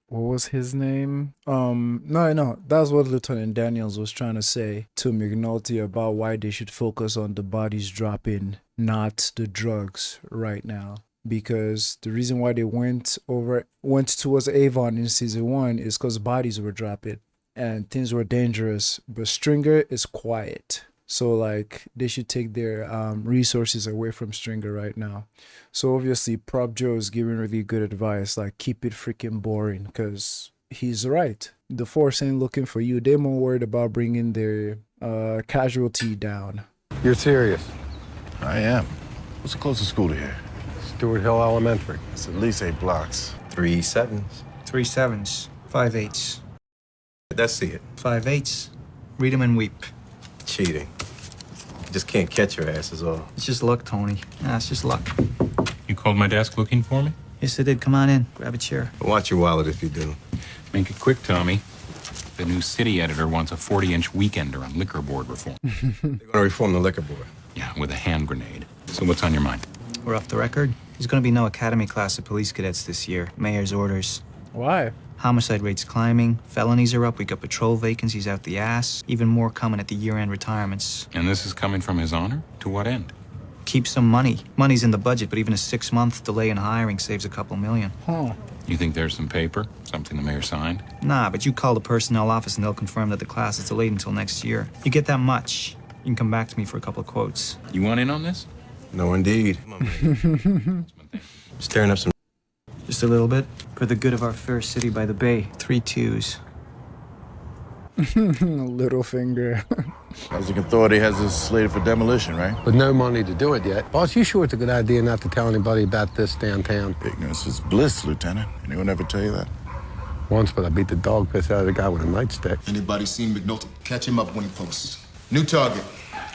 was his name? No, that's what Lieutenant Daniels was trying to say to McNulty about why they should focus on the bodies dropping, not the drugs right now. Because the reason why they went towards Avon in season 1 is because bodies were dropping and things were dangerous. But Stringer is quiet. So like they should take their resources away from Stringer right now. So obviously Prop Joe is giving really good advice, like keep it freaking boring, because he's right. The force ain't looking for you. They're more worried about bringing their casualty down. You're serious? I am. What's the closest school to here? Stewart Hill Elementary. It's at least 8 blocks. 3 7s. 3 7s, 5 8s, Let's see it. 5 8s. Read them and weep. Cheating. Just can't catch your ass is all. It's just luck, Tony. Nah, it's just luck. You called my desk looking for me? Yes, I did. Come on in. Grab a chair. Watch your wallet if you do. Make it quick, Tommy. The new city editor wants a 40-inch weekender on liquor board reform. They're going to reform the liquor board. Yeah, with a hand grenade. So what's on your mind? We're off the record. There's going to be no academy class of police cadets this year. Mayor's orders. Why? Homicide rates climbing. Felonies are up. We got patrol vacancies out the ass. Even more coming at the year-end retirements. And this is coming from his honor? To what end? Keep some money. Money's in the budget, but even a 6-month delay in hiring saves a couple million. Huh. You think there's some paper? Something the mayor signed? Nah, but you call the personnel office and they'll confirm that the class is delayed until next year. You get that much, you can come back to me for a couple of quotes. You want in on this? No, indeed. Stirring up some. Just a little bit. For the good of our fair city by the bay. 3 2s. Little finger. Housing Authority has this slated for demolition, right? But no money to do it yet. Boss, you sure it's a good idea not to tell anybody about this downtown? Ignorance is bliss, Lieutenant. Anyone ever tell you that? Once, but I beat the dog piss out of the guy with a nightstick. Anybody seen McNulty? Catch him up when he posts. New target,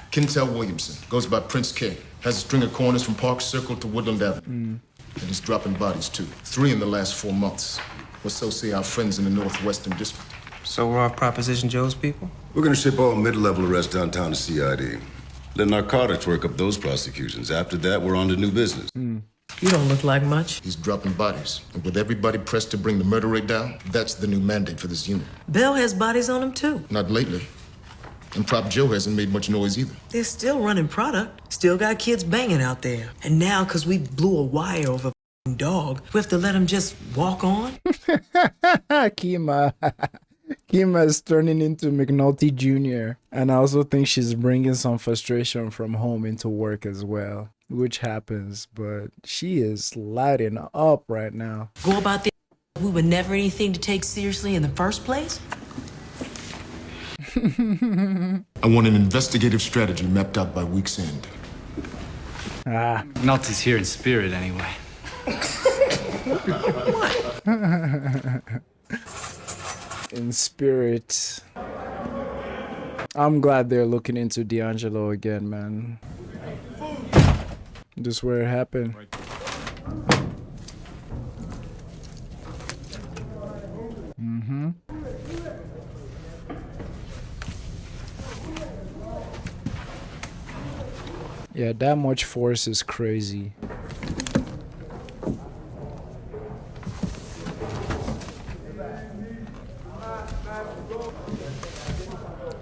Kentel Williamson. Goes by Prince K. Has a string of corners from Park Circle to Woodland Avenue. And he's dropping bodies, too. 3 in the last 4 months. Or so say our friends in the Northwestern District. So we're off Proposition Joe's people? We're gonna ship all mid-level arrests downtown to CID. Let narcotics work up those prosecutions. After that, we're on to new business. You don't look like much. He's dropping bodies. And with everybody pressed to bring the murder rate down, that's the new mandate for this unit. Bell has bodies on him, too. Not lately. And Prop Joe hasn't made much noise either. They're still running product. Still got kids banging out there. And now, because we blew a wire over a dog, we have to let him just walk on? Kima. Kima is turning into McNulty Jr. And I also think she's bringing some frustration from home into work as well, which happens, but she is lighting up right now. Go about this. We were never anything to take seriously in the first place? I want an investigative strategy mapped out by week's end. McNulty's here in spirit, anyway. In spirit. I'm glad they're looking into D'Angelo again, man. This is where it happened. Yeah, that much force is crazy.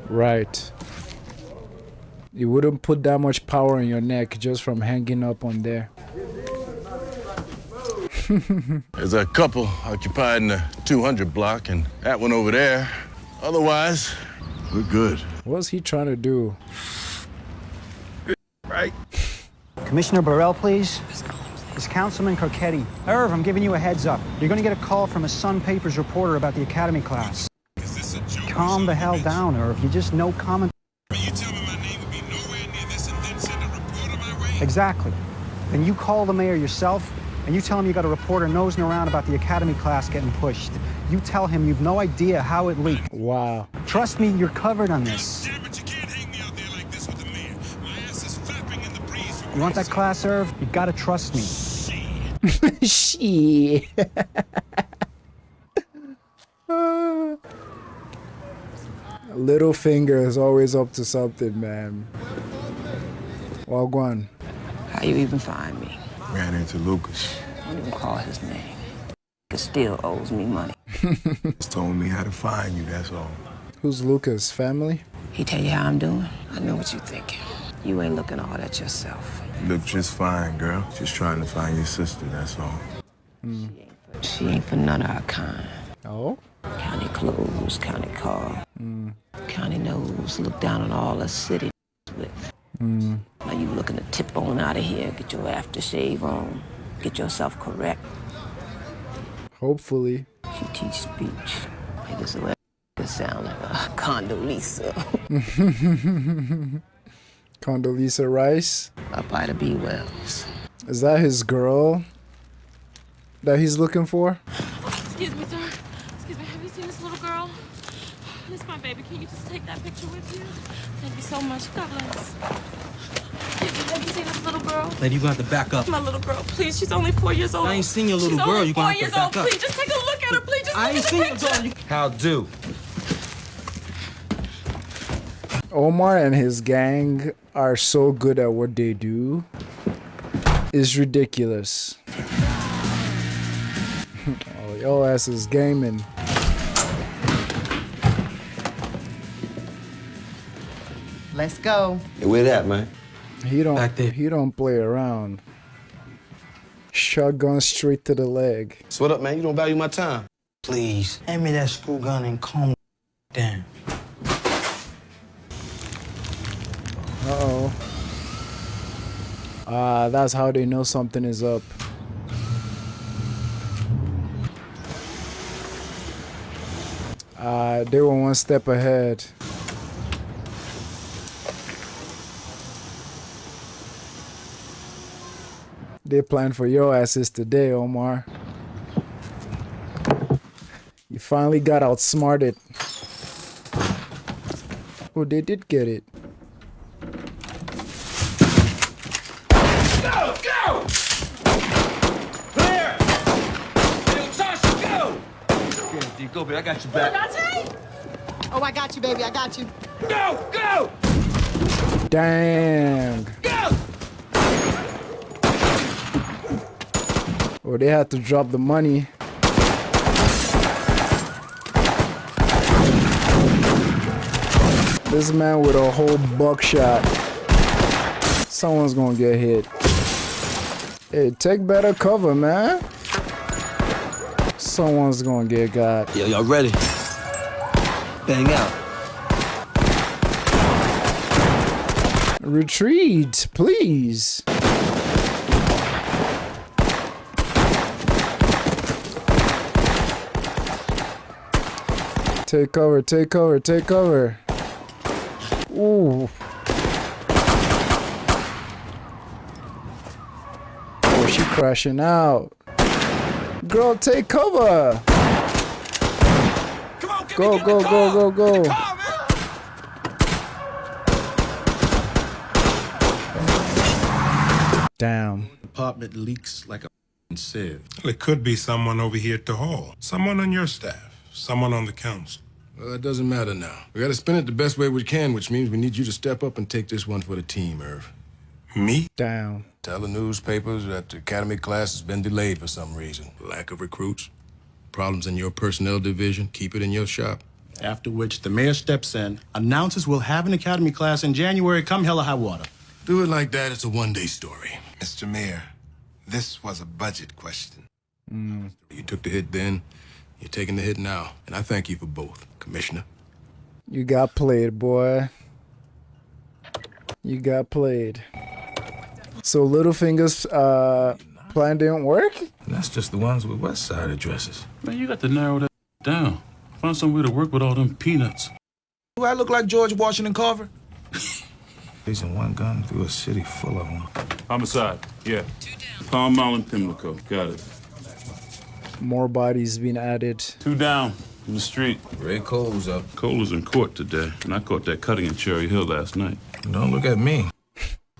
Right. You wouldn't put that much power on your neck just from hanging up on there. There's a couple occupied in the 200 block and that one over there. Otherwise, we're good. What's he trying to do? Right. Commissioner Burrell, please. It's Councilman Carcetti. Irv, I'm giving you a heads up. You're going to get a call from a Sun Papers reporter about the academy class. Calm the hell down, Irv. You just no comment. You tell me my name would be nowhere near this and then send a reporter my way? Exactly. Then you call the mayor yourself, and you tell him you got a reporter nosing around about the academy class getting pushed. You tell him you've no idea how it leaked. Wow. Trust me, you're covered on this. Damn it, you can't hang me out there like this with the mayor. My ass is flapping in the breeze. You want that class, Irv? You gotta trust me. She. Littlefinger is always up to something, man. Well, go on. How you even find me? Ran into Lucas. Don't even call his name. He still owes me money. Just told me how to find you, that's all. Who's Lucas? Family? He tell you how I'm doing? I know what you thinking. You ain't looking all that yourself. You look just fine, girl. Just trying to find your sister, that's all. She ain't for none of our kind. Oh? County clothes, county car. County nose, look down on all the city with. Now you looking to tip on out of here, get your aftershave on, get yourself correct. Hopefully. She teach speech. Niggas will could sound like a Condoleezza. Condoleezza Rice? Up by the B Wells. Is that his girl that he's looking for? Excuse me, sir. Excuse me, have you seen this little girl? This is my baby. Can you just take that picture with you? Thank you so much. God bless. Have you seen this little girl? Lady, you gonna have to back up. My little girl, please. She's only 4 years old. I ain't seen your little She's girl. Only You 4 gonna have years to back old. up. Please, just take a look at her. Please, just I look ain't at seen the your picture. daughter. How do? Omar and his gang are so good at what they do. It's ridiculous. Oh, your ass is gaming. Let's go. Hey, where that, man? He don't play around. Shotgun straight to the leg. So what up, man? You don't value my time. Please, hand me that screw gun and calm down. Uh-oh. That's how they know something is up. They were one step ahead. They planned for your asses today, Omar. You finally got outsmarted. Oh, they did get it. Go! Go! Clear! Hey, Tasha, go! Go, go, baby. I got you back. Oh, I got you, baby. I got you. Go! Go! Dang. Go! Oh, they had to drop the money. This man with a whole buckshot. Someone's gonna get hit. Hey, take better cover, man. Someone's gonna get got. Yo, y'all ready? Bang out. Retreat, please. Take cover, take cover, take cover. Ooh. Oh, she crashing out. Girl, take cover. Come on, go, go, go, go, go. Damn. Department leaks like a sieve. Well, it could be someone over here at the hall. Someone on your staff. Someone on the council. Well, it doesn't matter now. We gotta spin it the best way we can, which means we need you to step up and take this one for the team, Irv. Me? Damn. Tell the newspapers that the academy class has been delayed for some reason. Lack of recruits, problems in your personnel division, keep it in your shop. After which the mayor steps in, announces we'll have an academy class in January, come hell or high water. Do it like that, it's a one-day story. Mr. Mayor, this was a budget question. You took the hit then, you're taking the hit now, and I thank you for both, Commissioner. You got played, boy. You got played. So Littlefinger's plan didn't work? That's just the ones with West Side addresses. Man, you got to narrow that down. Find some way to work with all them peanuts. Do I look like George Washington Carver? Raising one gun through a city full of them. Homicide, yeah. Palm Mall and Pimlico, got it. More bodies being added. 2 down in the street. Ray Cole's up. Cole is in court today, and I caught that cutting in Cherry Hill last night. Don't look at me.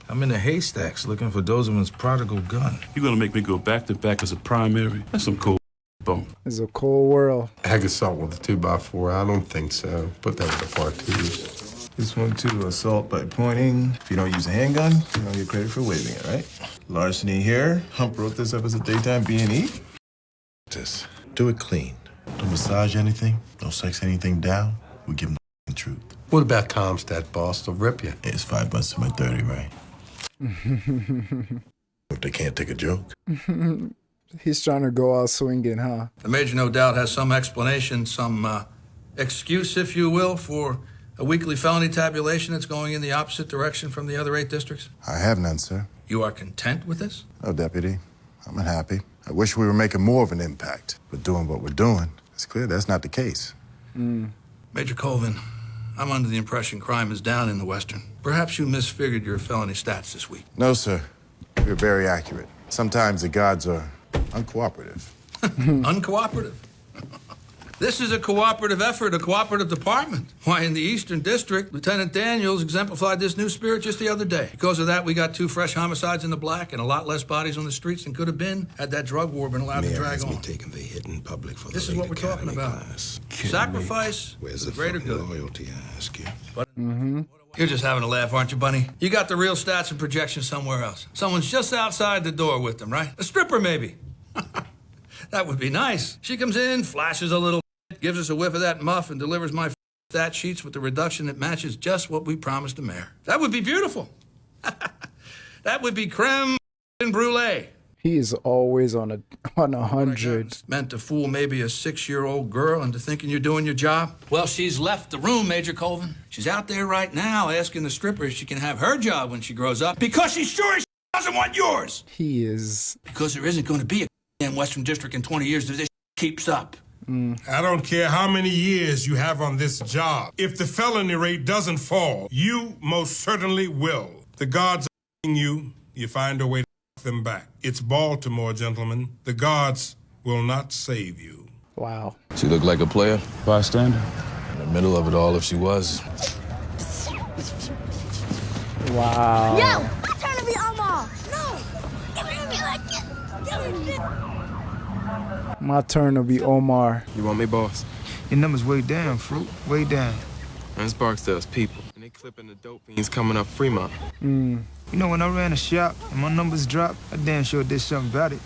I'm in the haystacks looking for Dozeman's prodigal gun. You gonna make me go back to back as a primary? That's some cold bone. It's a cold world. Ag assault with a 2x4, I don't think so. Put that with the part twos. This one, too, assault by pointing. If you don't use a handgun, you don't get credit for waving it, right? Larceny here. Hump wrote this up as a daytime B&E. This. Do it clean. Don't massage anything. Don't sex anything down. We give them the truth. What about Comstat, boss? They'll rip you. It's 5 months to my 30, right? If they can't take a joke. He's trying to go out swinging, huh? The major no doubt has some explanation, some excuse, if you will, for a weekly felony tabulation that's going in the opposite direction from the other 8 districts. I have none, sir. You are content with this? No, Deputy. I'm unhappy. I wish we were making more of an impact. But doing what we're doing, it's clear that's not the case. Major Colvin, I'm under the impression crime is down in the Western. Perhaps you misfigured your felony stats this week. No, sir. You're very accurate. Sometimes the gods are uncooperative. Uncooperative. This is a cooperative effort, a cooperative department. Why, in the Eastern District, Lieutenant Daniels exemplified this new spirit just the other day. Because of that, we got 2 fresh homicides in the black and a lot less bodies on the streets than could have been had that drug war been allowed to drag on. Taken the hit in public for This is what we're talking about. Sacrifice Where's for the greater fucking good. loyalty, I ask you? But you're just having a laugh, aren't you, Bunny? You got the real stats and projections somewhere else. Someone's just outside the door with them, right? A stripper, maybe. That would be nice. She comes in, flashes a little, gives us a whiff of that muff, and delivers my stat sheets with the reduction that matches just what we promised the mayor. That would be beautiful. That would be creme brulee. He is always on 100. Meant to fool maybe a 6-year-old girl into thinking you're doing your job. Well, she's left the room, Major Colvin. She's out there right now asking the stripper if she can have her job when she grows up because she's sure she doesn't want yours. He is. Because there isn't going to be a in Western District in 20 years if this keeps up. I don't care how many years you have on this job. If the felony rate doesn't fall, you most certainly will. The gods are you. You find a way to them back. It's Baltimore, gentlemen. The gods will not save you. Wow. She looked like a player? Bystander. In the middle of it all, if she was. Wow. Yo, my turn to be Omar. No, give me like it. Give me My turn to be Omar. You want me, boss? Your number's way down, fruit. Way down. That's Barksdale's people. And they clipping the dope fiends coming up Fremont. You know, when I ran a shop and my numbers dropped, I damn sure did something about it.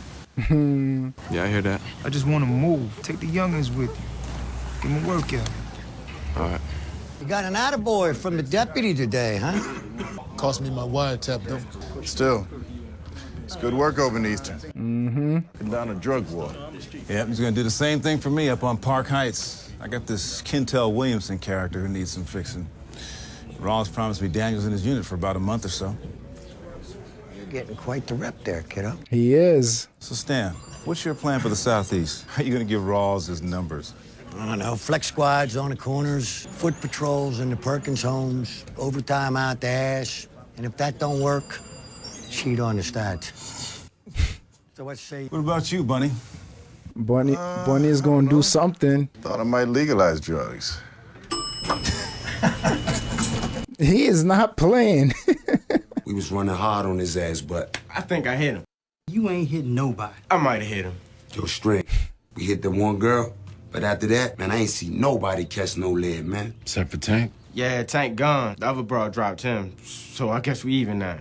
Yeah, I hear that. I just want to move. Take the youngins with you. Give them a workout. All right. You got an attaboy from the deputy today, huh? Cost me my wiretap, though. Still, it's good work over in Eastern. Been down a drug war. Yep, he's gonna do the same thing for me up on Park Heights. I got this Kentel Williamson character who needs some fixing. Rawls promised me Daniels in his unit for about a month or so. You're getting quite the rep there, kiddo. He is. So, Stan, what's your plan for the Southeast? How are you gonna give Rawls his numbers? I don't know, flex squads on the corners, foot patrols in the Perkins homes, overtime out the ass. And if that don't work, cheat on the stats. So what say? What about you, Bunny? Bunny is gonna do something. Thought I might legalize drugs. He is not playing. We was running hard on his ass, but I think I hit him. You ain't hitting nobody. I might have hit him. yo, straight. We hit the one girl, but after that, man, I ain't see nobody catch no lead, man. Except for Tank? Yeah, Tank gone. The other bro dropped him, so I guess we even now.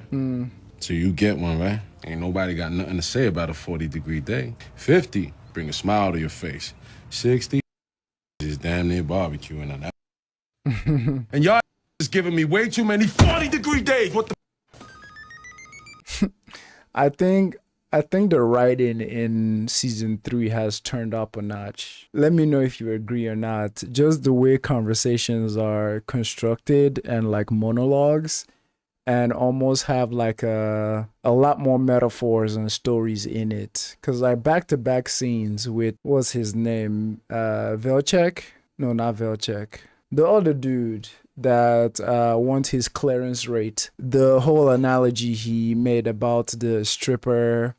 So you get one, right? Ain't nobody got nothing to say about a 40-degree day. 50, bring a smile to your face. 60, is damn near barbecuing on that. And y'all is giving me way too many 40-degree days. What the? I think the writing in season 3 has turned up a notch. Let me know if you agree or not. Just the way conversations are constructed and like monologues, and almost have like a lot more metaphors and stories in it. Cause like back-to-back scenes with, what's his name? Velchek? No, not Velchek. The other dude that wants his clearance rate. The whole analogy he made about the stripper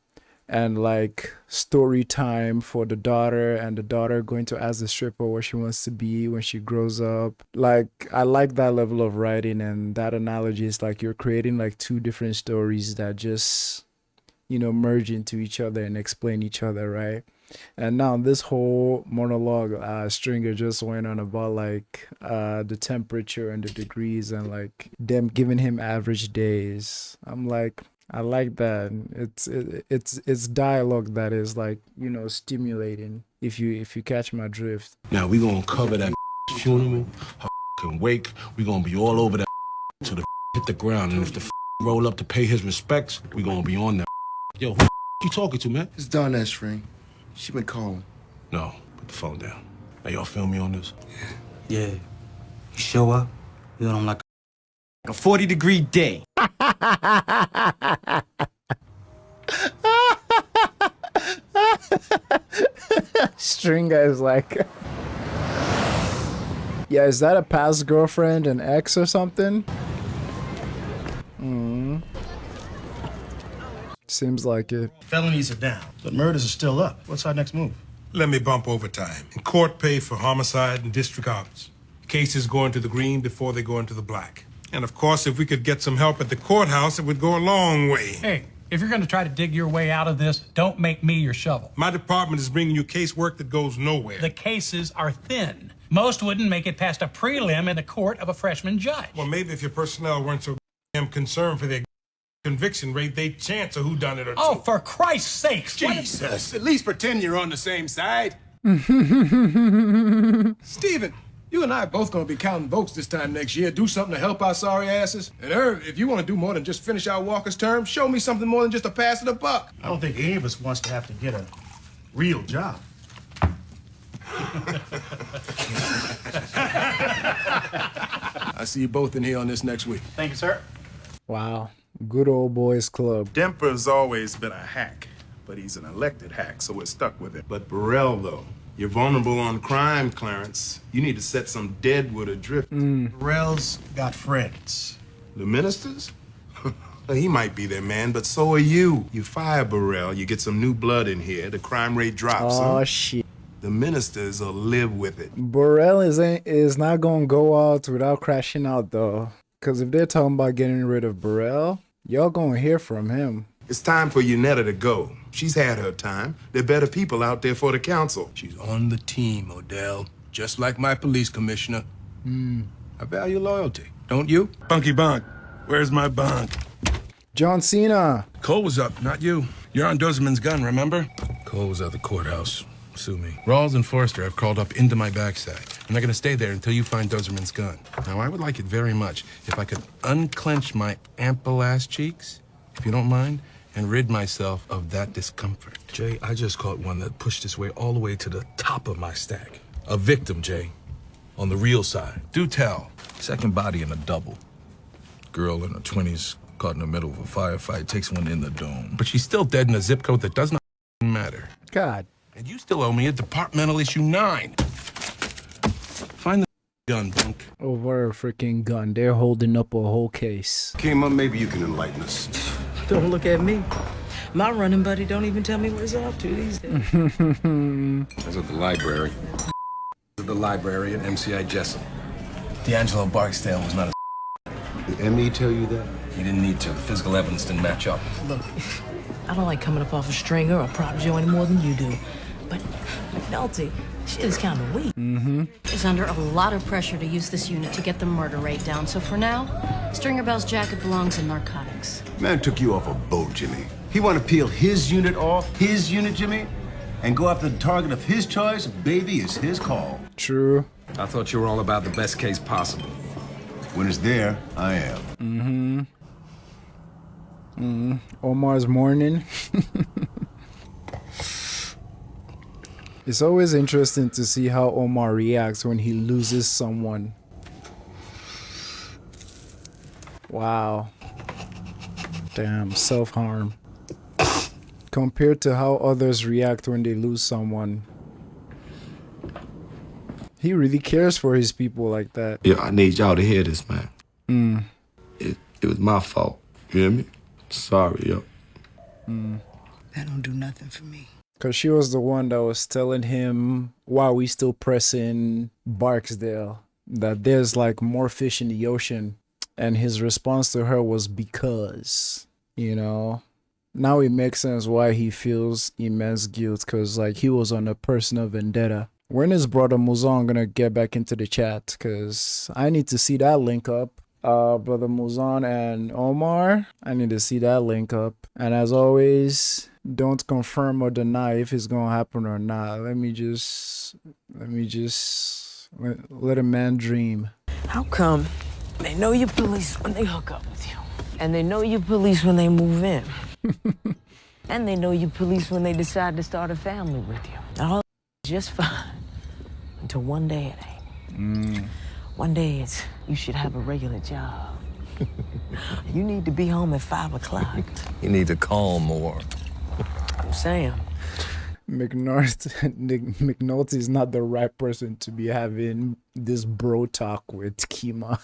and like story time for the daughter, and the daughter going to ask the stripper what she wants to be when she grows up. Like, I like that level of writing, and that analogy is like you're creating like 2 different stories that just, you know, merge into each other and explain each other, right? And now this whole monologue Stringer just went on about like the temperature and the degrees and like them giving him average days. I'm like, I like that. It's dialogue that is like, you know, stimulating, if you catch my drift. Now we gonna cover that funeral, her wake. We gonna be all over that till the hit the ground. And if the roll up to pay his respects, we gonna be on that. Yo, who you talking to, man? It's Don Ashring. She been calling. No, put the phone down. Hey, y'all film me on this? Yeah. You show up, you know, I'm like a 40-degree day. Stringer is like, yeah, is that a past girlfriend, an ex or something? Seems like it. Felonies are down, but murders are still up. What's our next move? Let me bump overtime. And court pay for homicide and district office. Cases go into the green before they go into the black. And of course, if we could get some help at the courthouse, it would go a long way. Hey, if you're going to try to dig your way out of this, don't make me your shovel. My department is bringing you casework that goes nowhere. The cases are thin. Most wouldn't make it past a prelim in the court of a freshman judge. Well, maybe if your personnel weren't so damn concerned for their conviction rate, they'd chance a whodunit or two. Oh, for Christ's sakes! Jesus, at least pretend you're on the same side. Steven, you and I are both gonna be counting votes this time next year. Do something to help our sorry asses. And Irv, if you want to do more than just finish out Walker's term, show me something more than just a pass of the buck. I don't think any of us wants to have to get a real job. I see you both in here on this next week. Thank you, sir. Wow. Good old boys club. Demper's always been a hack, but he's an elected hack, so we're stuck with it. But Burrell, though, you're vulnerable on crime, Clarence. You need to set some deadwood adrift. Burrell's got friends. The ministers? Well, he might be their man, but so are you. You fire Burrell, you get some new blood in here, the crime rate drops. Oh, shit. The ministers will live with it. Burrell is not gonna go out without crashing out, though. Because if they're talking about getting rid of Burrell, y'all gonna hear from him. It's time for Unetta to go. She's had her time. There are better people out there for the council. She's on the team, Odell. Just like my police commissioner. I value loyalty. Don't you? Bunky Bunk, where's my bunk? John Cena. Cole was up, not you. You're on Dozeman's gun, remember? Cole was at the courthouse. Sue me. Rawls and Forrester have crawled up into my backside, and they're gonna stay there until you find Dozeman's gun. Now, I would like it very much if I could unclench my ample-ass cheeks, if you don't mind, and rid myself of that discomfort. Jay, I just caught one that pushed its way all the way to the top of my stack. A victim, Jay. On the real side. Do tell. Second body in a double. Girl in her 20s, caught in the middle of a firefight, takes one in the dome. But she's still dead in a zip code that does not matter. God. And you still owe me a departmental issue 9. Find the gun, Bunk. Over a freaking gun. They're holding up a whole case. Kima, maybe you can enlighten us. Don't look at me. My running buddy don't even tell me where he's off to these days. I was at the library. The library at MCI Jessup. D'Angelo Barksdale was not a Did ME tell you that? He didn't need to. Physical evidence didn't match up. Look, I don't like coming up off a stringer or prop Joe any more than you do. But McNulty, shit is kind of weak. Is under a lot of pressure to use this unit to get the murder rate down. So for now, Stringer Bell's jacket belongs in narcotics. Man took you off a boat, Jimmy. He want to peel his unit off, his unit, Jimmy, and go after the target of his choice. Baby, is his call. True. I thought you were all about the best case possible. When it's there, I am. Omar's morning. It's always interesting to see how Omar reacts when he loses someone. Wow. Damn, self-harm. Compared to how others react when they lose someone. He really cares for his people like that. Yeah, I need y'all to hear this, man. It was my fault. You hear me? Sorry, yo. That don't do nothing for me. Because she was the one that was telling him, while we still pressing Barksdale, that there's like more fish in the ocean. And his response to her was because, you know. Now it makes sense why he feels immense guilt, because like he was on a personal vendetta. When is brother Muzan gonna get back into the chat? Because I need to see that link up. Brother Muzan and Omar, I need to see that link up. And as always, don't confirm or deny if it's gonna happen or not. Let a man dream. How come they know you're police when they hook up with you? And they know you're police when they move in? And they know you're police when they decide to start a family with you. All just fine. Until one day it ain't. One day it's, you should have a regular job. You need to be home at 5 o'clock. You need to call more. I'm saying. McNulty is not the right person to be having this bro talk with Kima.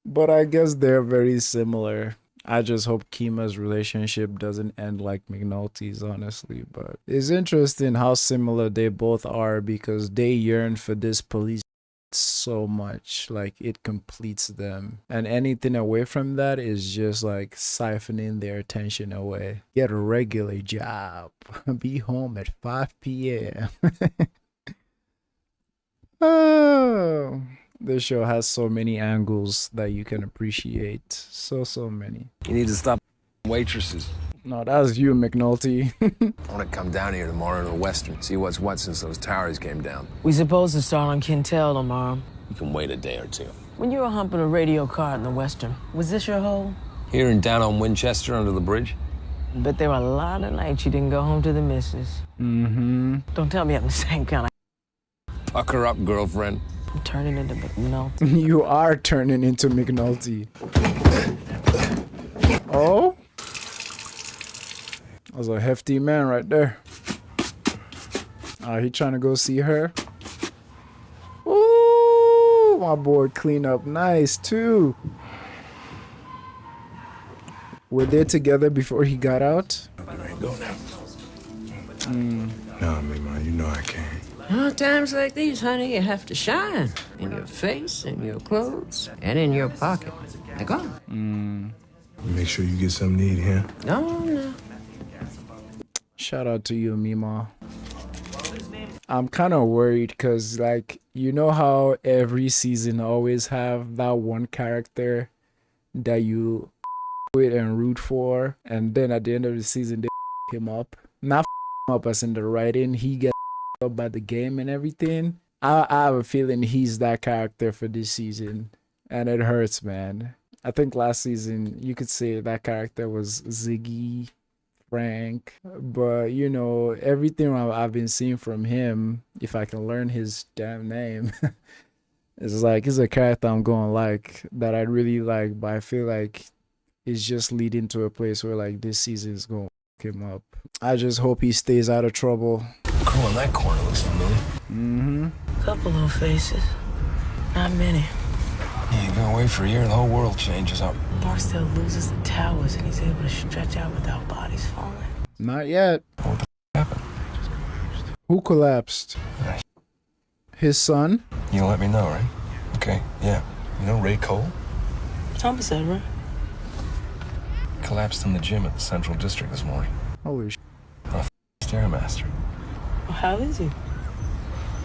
But I guess they're very similar. I just hope Kima's relationship doesn't end like McNulty's, honestly. But it's interesting how similar they both are because they yearn for this police so much. Like, it completes them. And anything away from that is just like siphoning their attention away. Get a regular job. Be home at 5 p.m. Oh, this show has so many angles that you can appreciate. So many. You need to stop waitresses. No, that was you, McNulty. I want to come down here tomorrow to the Western, see what's what since those towers came down. We supposed to start on Quintel tomorrow. You can wait a day or two. When you were humping a radio car in the Western, was this your hole? Here and down on Winchester under the bridge? But there were a lot of nights you didn't go home to the missus. Mm-hmm. Don't tell me I'm the same kind of... Pucker up, girlfriend. I'm turning into McNulty. You are turning into McNulty. Oh? That was a hefty man right there. He trying to go see her. Ooh, my boy clean up nice too. Were they together before he got out? Go now. No, man, you know I can't. Times like these, honey, you have to shine. In your face, in your clothes, and in your pocket. Now go on. Make sure you get something to eat here. No. Shout out to you, Mima. I'm kind of worried because, like, you know how every season always have that one character that you with and root for, and then at the end of the season they him up. Not up as in the writing, he gets up by the game and everything. I have a feeling he's that character for this season, and it hurts, man. I think last season you could say that character was Ziggy, Frank, but you know, everything I've been seeing from him, if I can learn his damn name, it's like he's a character I'm going like that I really like, but I feel like it's just leading to a place where like this season is going to fuck him up. I just hope he stays out of trouble. Girl in that corner looks familiar. Mm-hmm. Couple of faces. Not many. You go away for a year, the whole world changes up. Barksdale loses the towers and he's able to stretch out without bodies falling. Not yet. What the happened? Who collapsed? His son? You'll let me know, right? Okay, yeah. You know Ray Cole? Thomas said, right? Collapsed in the gym at the Central District this morning. Holy sh**. A Stairmaster. Well, how is he?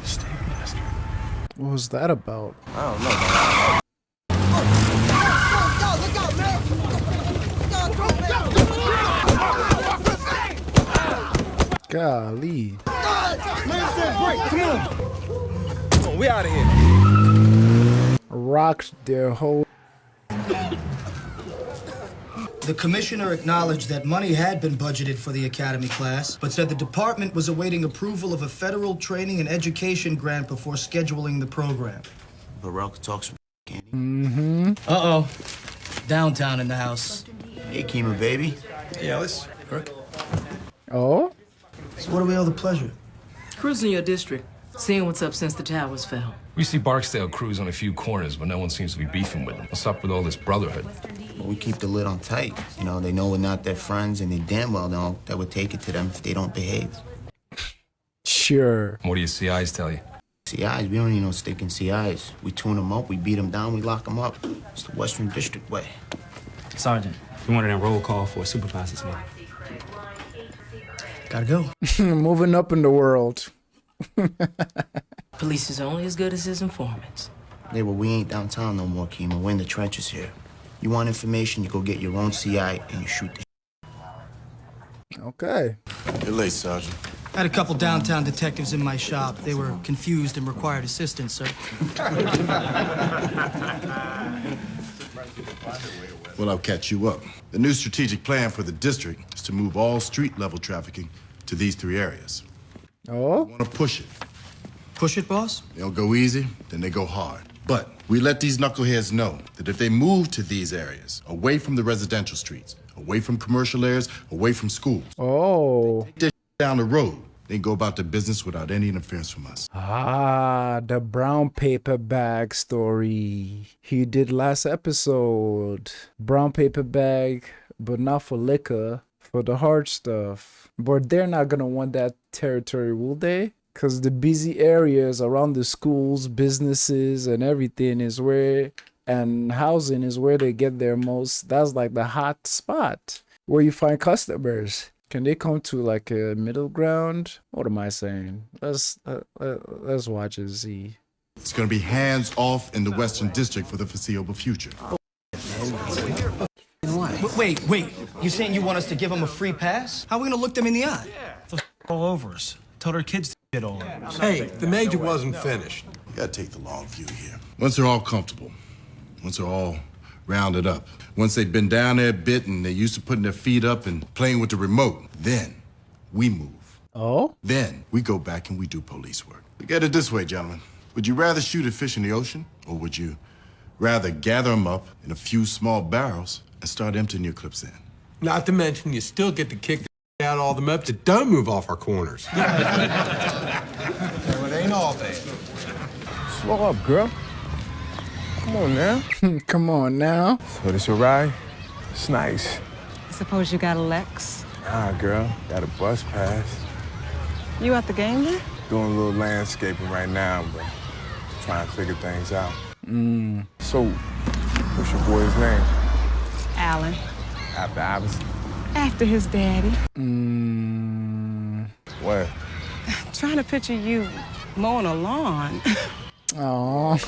Stairmaster. What was that about? I don't know. Golly. Come on, we out of here. Rocked their whole... The commissioner acknowledged that money had been budgeted for the academy class, but said the department was awaiting approval of a federal training and education grant before scheduling the program. Baroque talks. Mm-hmm. Uh-oh. Downtown in the house. Hey, Kima, baby. Hey, Alice. Kirk. Oh? So what do we owe the pleasure? Cruising your district, seeing what's up since the towers fell. We see Barksdale cruise on a few corners, but no one seems to be beefing with them. What's up with all this brotherhood? Well, we keep the lid on tight. You know, they know we're not their friends, and they damn well know that we'll take it to them if they don't behave. Sure. What do your CIs tell you? CIs? We don't need no stinking CIs. We tune them up, we beat them down, we lock them up. It's the Western District way. Sergeant, we wanted a roll call for a supervisor's meeting. Gotta go. Moving up in the world. Police is only as good as his informants. Yeah, well, we ain't downtown no more, Kima. We're in the trenches here. You want information, you go get your own CI and you shoot the Okay. You're late, Sergeant. I had a couple downtown detectives in my shop. They were confused and required assistance, sir. Well, I'll catch you up. The new strategic plan for the district is to move all street-level trafficking to these 3 areas. Oh? We want to push it. Push it, boss? They'll go easy, then they go hard. But we let these knuckleheads know that if they move to these areas, away from the residential streets, away from commercial areas, away from schools, oh, take their down the road, They go about their business without any interference from us. Ah, the brown paper bag story he did last episode. Brown paper bag, but not for liquor, for the hard stuff. But they're not gonna want that territory, will they? Because the busy areas around the schools, businesses, and everything is where, and housing is where they get their most. That's like the hot spot where you find customers. Can they come to like a middle ground? What am I saying? Let's watch and see. It's going to be hands off in the Western District for the foreseeable future. Wait. You saying you want us to give them a free pass? How are we gonna look them in the eye? They'll all over us. Tell their kids to shit all over us. Hey, the major wasn't finished. You got to take the long view here. Once they're all comfortable, once they're all rounded up, once they've been down there a bit and they're used to putting their feet up and playing with the remote, then we move. Oh? Then we go back and we do police work. Look at it this way, gentlemen. Would you rather shoot a fish in the ocean, or would you rather gather them up in a few small barrels and start emptying your clips in? Not to mention, you still get to kick the out all the mobs that don't move off our corners. Well, it ain't all day. Slow up, girl. Come on now. Come on now. So this your ride? It's nice. Suppose you got a Lex? Nah, girl. Got a bus pass. You at the game then? Doing a little landscaping right now, but trying to figure things out. So, what's your boy's name? Alan. After Iverson? After his daddy. What? Trying to picture you mowing a lawn. Oh.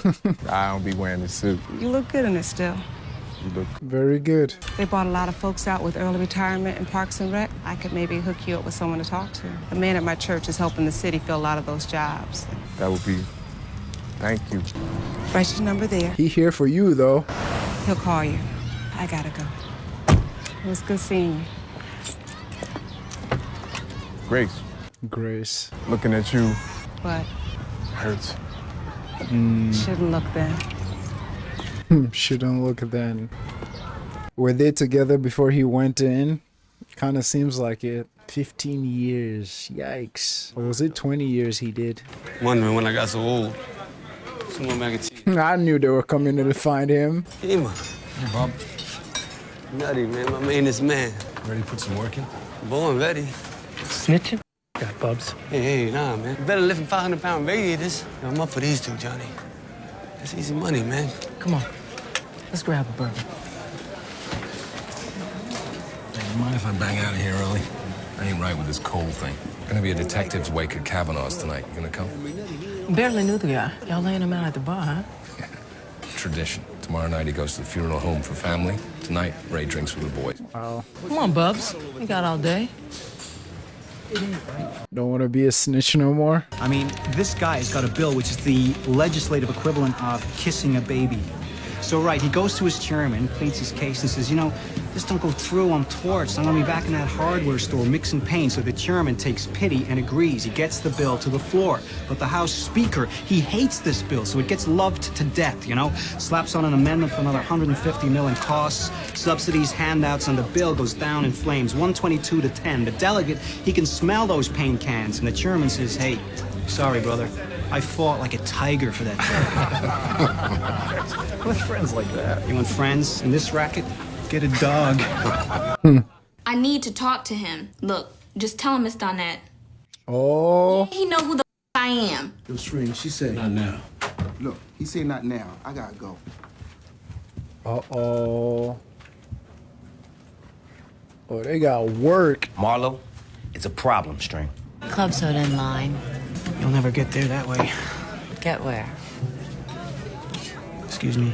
I don't be wearing this suit. You look good in it still. You look very good. They brought a lot of folks out with early retirement in Parks and Rec. I could maybe hook you up with someone to talk to. The man at my church is helping the city fill a lot of those jobs. That would be... Thank you. Write your number there. He here for you, though. He'll call you. I gotta go. It was good seeing you. Grace. Looking at you. What? Hurts. Shouldn't look then. Shouldn't look then. Were they together before he went in? Kind of seems like it. 15 years. Yikes. Or was it 20 years he did? Wondering when I got so old. Someone back at you. I knew they were coming to find him. Hey, man. Hey, Bob. Nutty, man. My mainest man. Ready to put some work in? Born ready. Snitching? Got Bubs. Hey, nah, man. You better lifting 500-pound radiators. Yo, I'm up for these two, Johnny. That's easy money, man. Come on. Let's grab a burger. Hey, you mind if I bang out of here early? I ain't right with this cold thing. Gonna be a detective's wake at Kavanaugh's tonight. You gonna come? Barely knew the guy. Y'all laying him out at the bar, huh? Tradition. Tomorrow night he goes to the funeral home for family. Tonight, Ray drinks with the boys. Wow. Come on, Bubs. We got all day. Don't want to be a snitch no more. I mean, this guy's got a bill which is the legislative equivalent of kissing a baby. So, right, he goes to his chairman, pleads his case, and says, you know, this don't go through, I'm torched. I'm gonna be back in that hardware store mixing paint. So the chairman takes pity and agrees. He gets the bill to the floor. But the House Speaker, he hates this bill, so it gets loved to death, you know? Slaps on an amendment for another $150 million costs, subsidies, handouts, and the bill goes down in flames, 122 to 10. The delegate, he can smell those paint cans, and the chairman says, hey, sorry, brother. I fought like a tiger for that job. With friends like that. You want friends in this racket? Get a dog. I need to talk to him. Look, just tell him it's Donette. Oh. He know who the I am. Yo, Shreen, she said... Not now. Look, he said not now. I gotta go. Uh-oh. Oh, they got work. Marlo, it's a problem, String. Club soda in line. You'll never get there that way. Get where? Excuse me.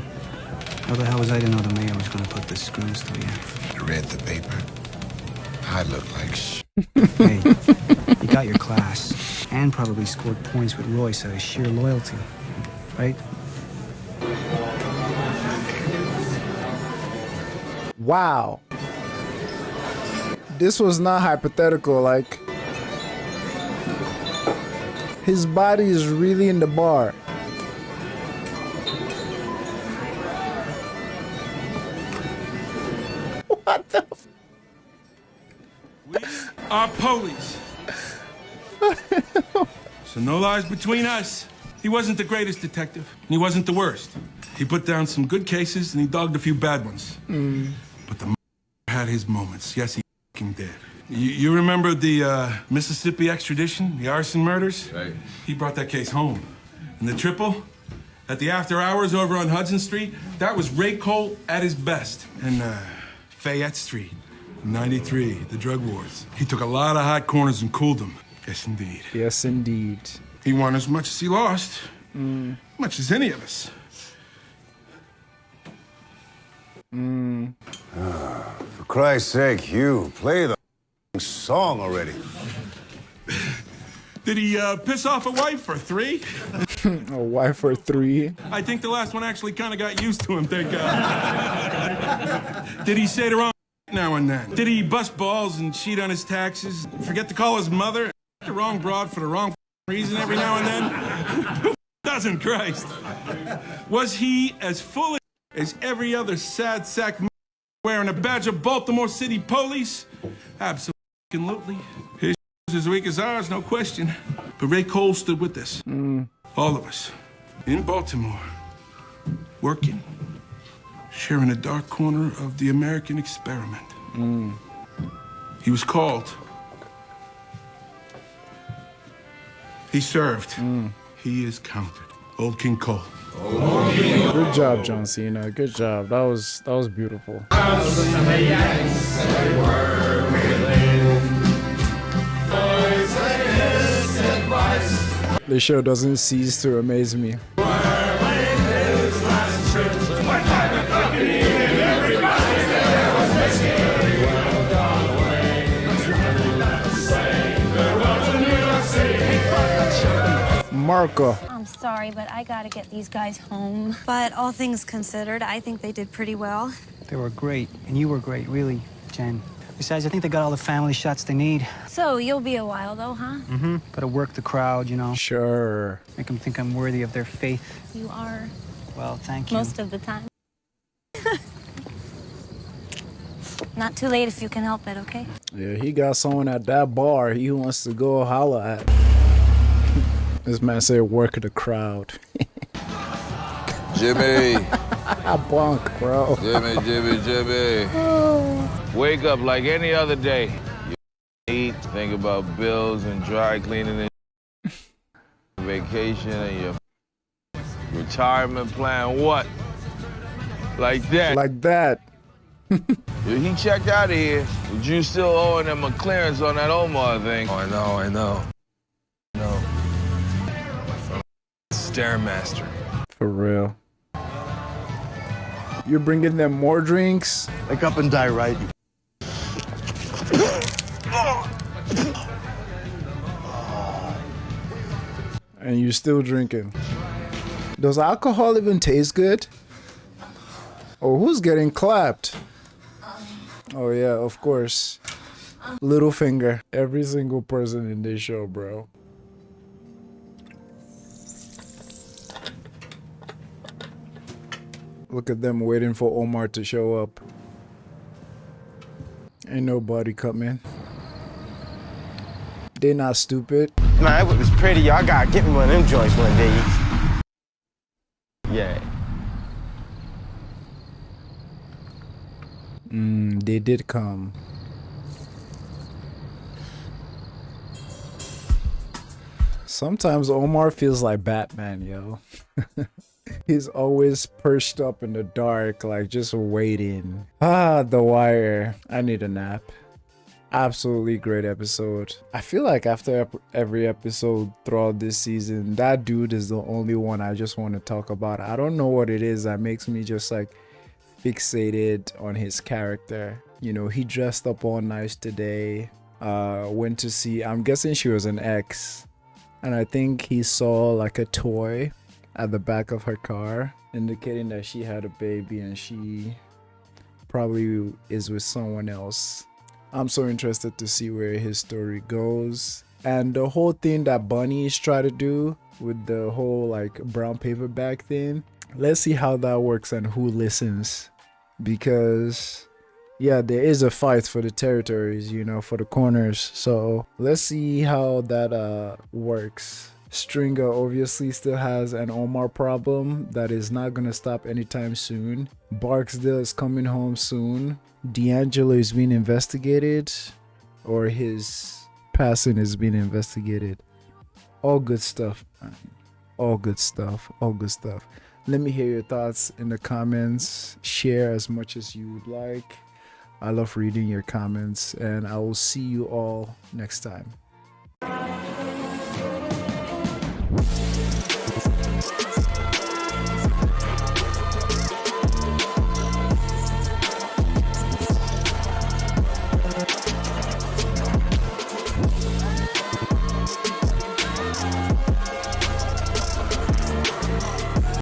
How the hell was I to know the mayor was gonna put the screws through you? You read the paper. I look like Hey, you got your class. And probably scored points with Royce out of sheer loyalty. Right? Wow. This was not hypothetical, like... His body is really in the bar. Our police. So no lies between us. He wasn't the greatest detective, and he wasn't the worst. He put down some good cases, and he dogged a few bad ones. But the had his moments. Yes, he f***ing did. You remember the Mississippi extradition, the arson murders? Right. He brought that case home. And the triple, at the after hours over on Hudson Street, that was Ray Cole at his best. And Fayette Street, 93, the drug wars. He took a lot of hot corners and cooled them. Yes, indeed. Yes, indeed. He won as much as he lost. Much as any of us. For Christ's sake, Hugh, play the song already. Did he piss off a wife for 3? A wife for 3? I think the last one actually kind of got used to him, thank God. Did he say the wrong now and then? Did he bust balls and cheat on his taxes? Forget to call his mother? The wrong broad for the wrong reason every now and then? Who doesn't, Christ? Was he as full as every other sad sack wearing a badge of Baltimore City police? Absolutely. His was as weak as ours, no question. But Ray Cole stood with us. All of us. In Baltimore. Working. Sharing a dark corner of the American experiment. He was called. He served. He is counted. Old King Cole. Good job, John Cena. Good job. That was beautiful. The show doesn't cease to amaze me. Marco. I'm sorry, but I gotta get these guys home. But all things considered, I think they did pretty well. They were great, and you were great, really, Jen. Besides, I think they got all the family shots they need. So you'll be a while, though, huh? Gotta work the crowd, you know. Sure. Make them think I'm worthy of their faith. You are. Well, thank you. Most of the time. Not too late if you can help it, okay? Yeah, he got someone at that bar he wants to go holla at. This man said work the crowd. Jimmy. Bunk, bro. Jimmy. Wake up like any other day. You eat, think about bills and dry cleaning and vacation and your retirement plan. What? Like that. Like that. He checked out of here, but you still owing him a clearance on that Omar thing. Oh, I know. Stairmaster. For real. You're bringing them more drinks? Wake up and die right. And you're still drinking. Does alcohol even taste good? Oh, who's getting clapped? Oh yeah, of course. Littlefinger. Every single person in this show, bro. Look at them waiting for Omar to show up. Ain't nobody coming. They not stupid. Nah, it was pretty. Y'all gotta get me one of them joints one day. Yeah. They did come. Sometimes Omar feels like Batman, yo. He's always perched up in the dark, like just waiting. The Wire. I need a nap. Absolutely great episode. I feel like after every episode throughout this season, that dude is the only one I just want to talk about. I don't know what it is that makes me just like fixated on his character. You know, he dressed up all nice today. Went to see, I'm guessing she was an ex. And I think he saw like a toy at the back of her car, indicating that she had a baby and she probably is with someone else. I'm so interested to see where his story goes. And the whole thing that Bunny is trying to do with the whole like brown paper bag thing, let's see how that works and who listens. Because yeah, there is a fight for the territories, you know, for the corners. So let's see how that works. Stringer obviously still has an Omar problem that is not gonna stop anytime soon. Barksdale is coming home soon. D'Angelo is being investigated, or his passing is being investigated. All good stuff, man. All good stuff. All good stuff. Let me hear your thoughts in the comments. Share as much as you would like. I love reading your comments, and I will see you all next time.